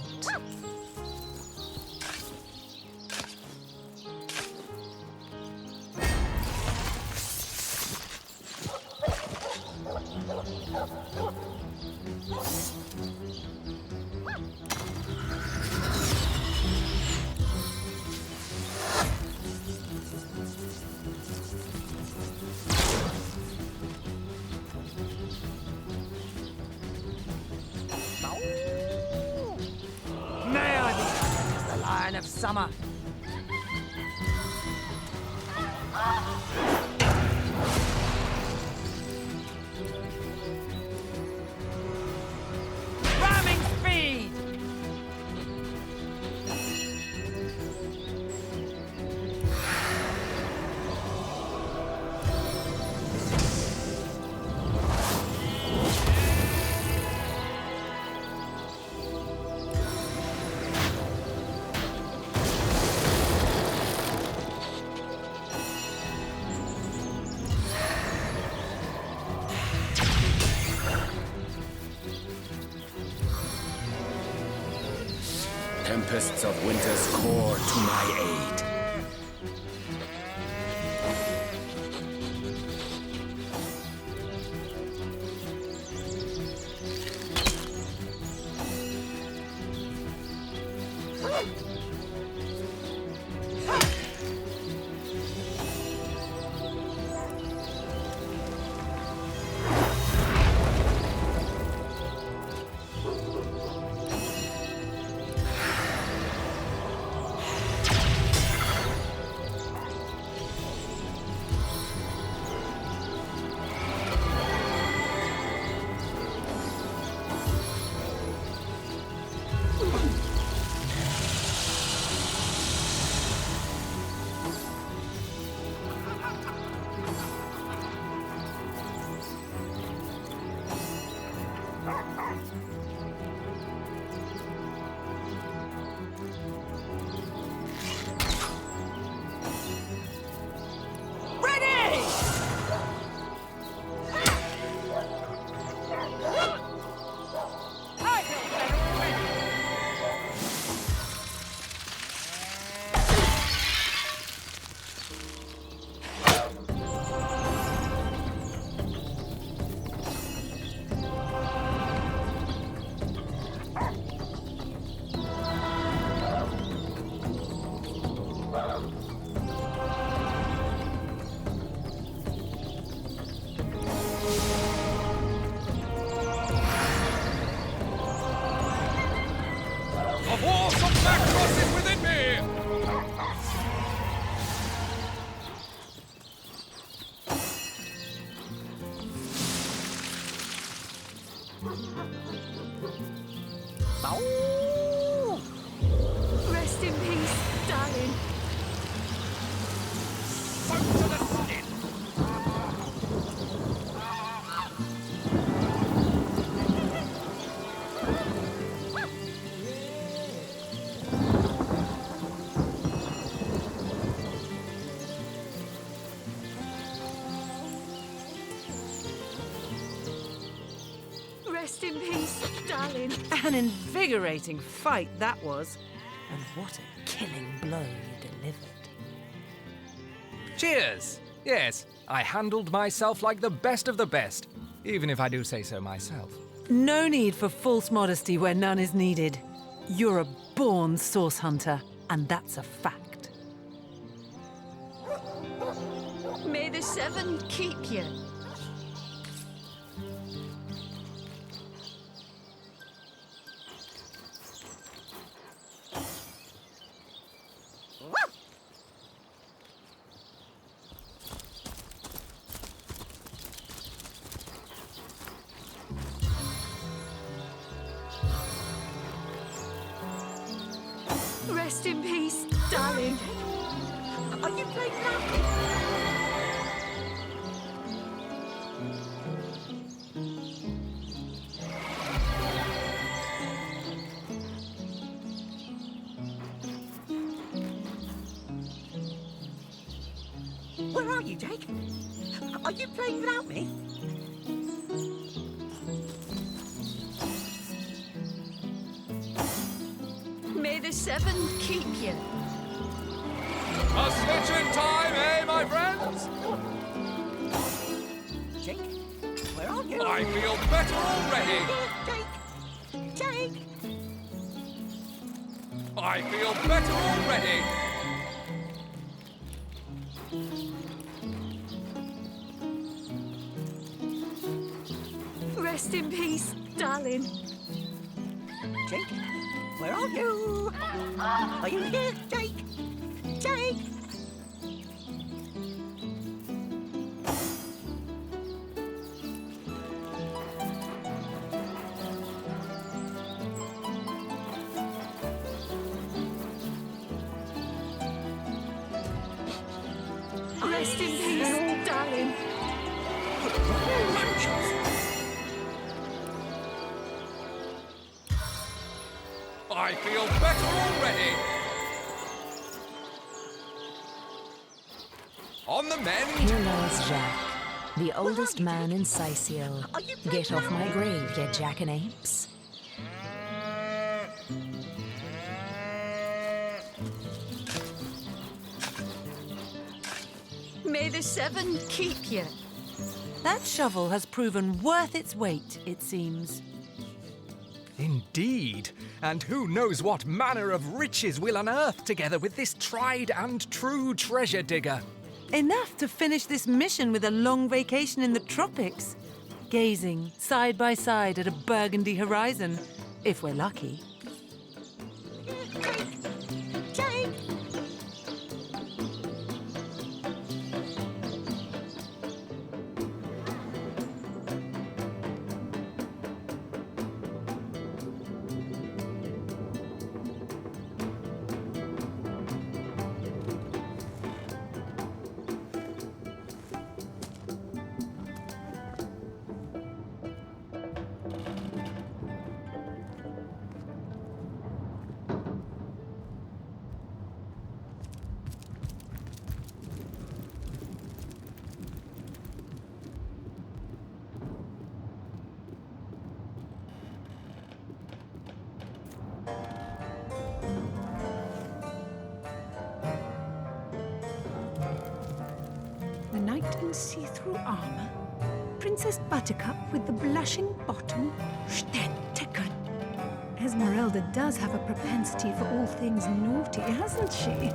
May I be as the Lion of Summer? Ramming speed! Tempests of winter's core to my aid. A force of Macross is within me! Rest in peace, darling. To the skin! Rest in peace, darling. An invigorating fight that was. And what a killing blow you delivered. Cheers! Yes, I handled myself like the best of the best, even if I do say so myself. No need for false modesty where none is needed. You're a born source hunter, and that's a fact. May the seven keep you. Rest in peace, darling. Are you playing Where are you, Jake? Are you playing without me? May the seven keep you. A snitch in time, eh, my friends? Jake, where are you? I feel better already. Jake! Jake! I feel better already. Rest in peace, darling. Jake, where are you? Are you here, Jake? Jake! Rest in peace, darling. I feel better already. On the mend. Here lies Jack, the oldest man in Sicil. Get off my grave, you jackanapes. May the seven keep you. That shovel has proven worth its weight, it seems. Indeed. And who knows what manner of riches we'll unearth together with this tried and true treasure digger. Enough to finish this mission with a long vacation in the tropics. Gazing side by side at a burgundy horizon, if we're lucky. Jake! The knight in see-through armor, Princess Buttercup with the blushing bottom, Stenticken. Esmeralda does have a propensity for all things naughty, hasn't she?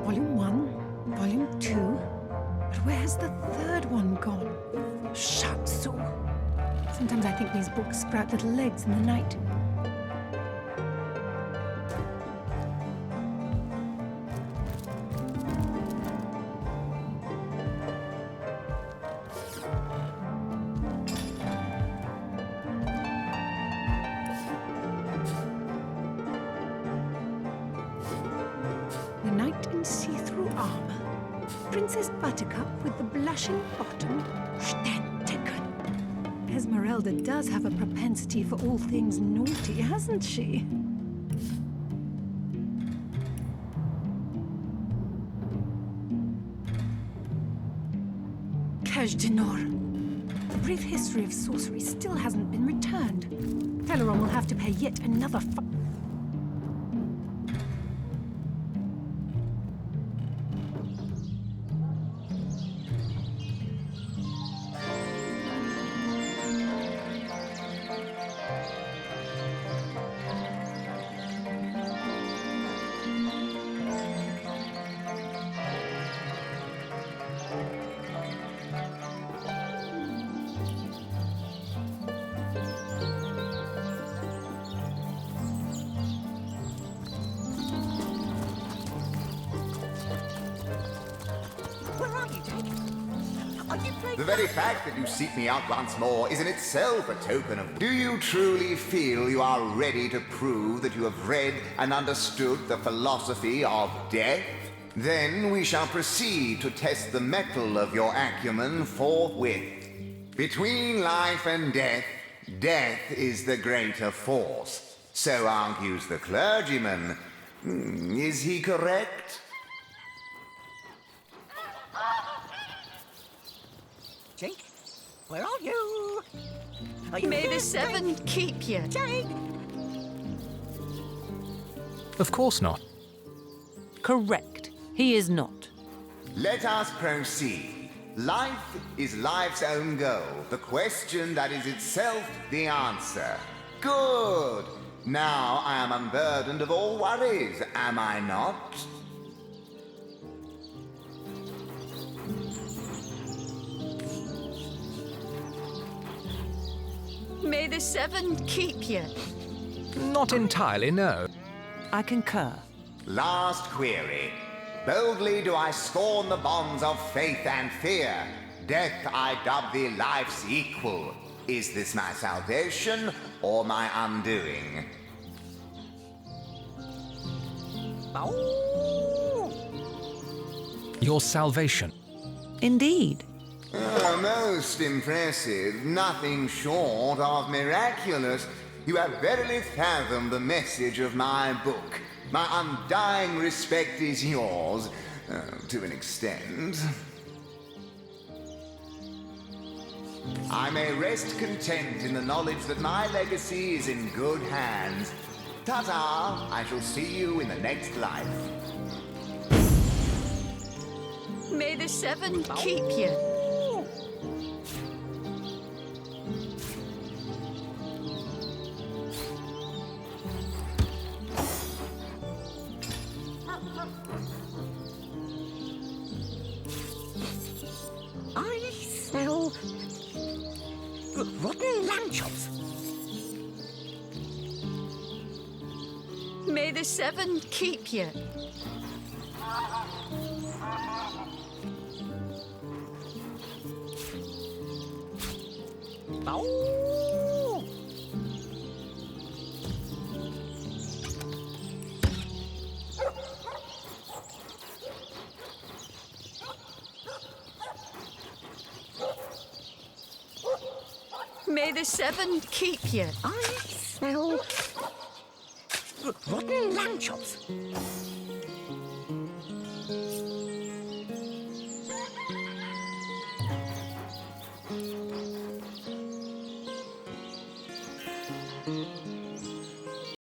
Volume 1, Volume 2. But where's the third one gone? Shatsu. Sometimes I think these books sprout little legs in the night. The knight in see-through armor, Princess Buttercup with the blushing bottom, Stenticken. Esmeralda does have a propensity for all things naughty, hasn't she? Cache d'Nor. The brief history of sorcery still hasn't been returned. Teleron will have to pay yet another Where are you, Jake? Are you playing? The very fact that you seek me out once more is in itself a token of... Do you truly feel you are ready to prove that you have read and understood the philosophy of death? Then we shall proceed to test the mettle of your acumen forthwith. Between life and death, death is the greater force. So argues the clergyman. Is he correct? Jake, where are you? May the Seven keep you. Jake! Of course not. Correct. He is not. Let us proceed. Life is life's own goal. The question that is itself the answer. Good. Now I am unburdened of all worries, am I not? May the Seven keep you. Not entirely, no. I concur. Last query. Boldly do I scorn the bonds of faith and fear. Death I dub thee life's equal. Is this my salvation or my undoing? Your salvation. Indeed. Most impressive. Nothing short of miraculous. You have verily fathomed the message of my book. My undying respect is yours, to an extent. I may rest content in the knowledge that my legacy is in good hands. Ta-ta! I shall see you in the next life. May the Seven keep you. I smell rotten lamb chops. May the Seven keep you. May the Seven keep you. I smell rotten lamb chops.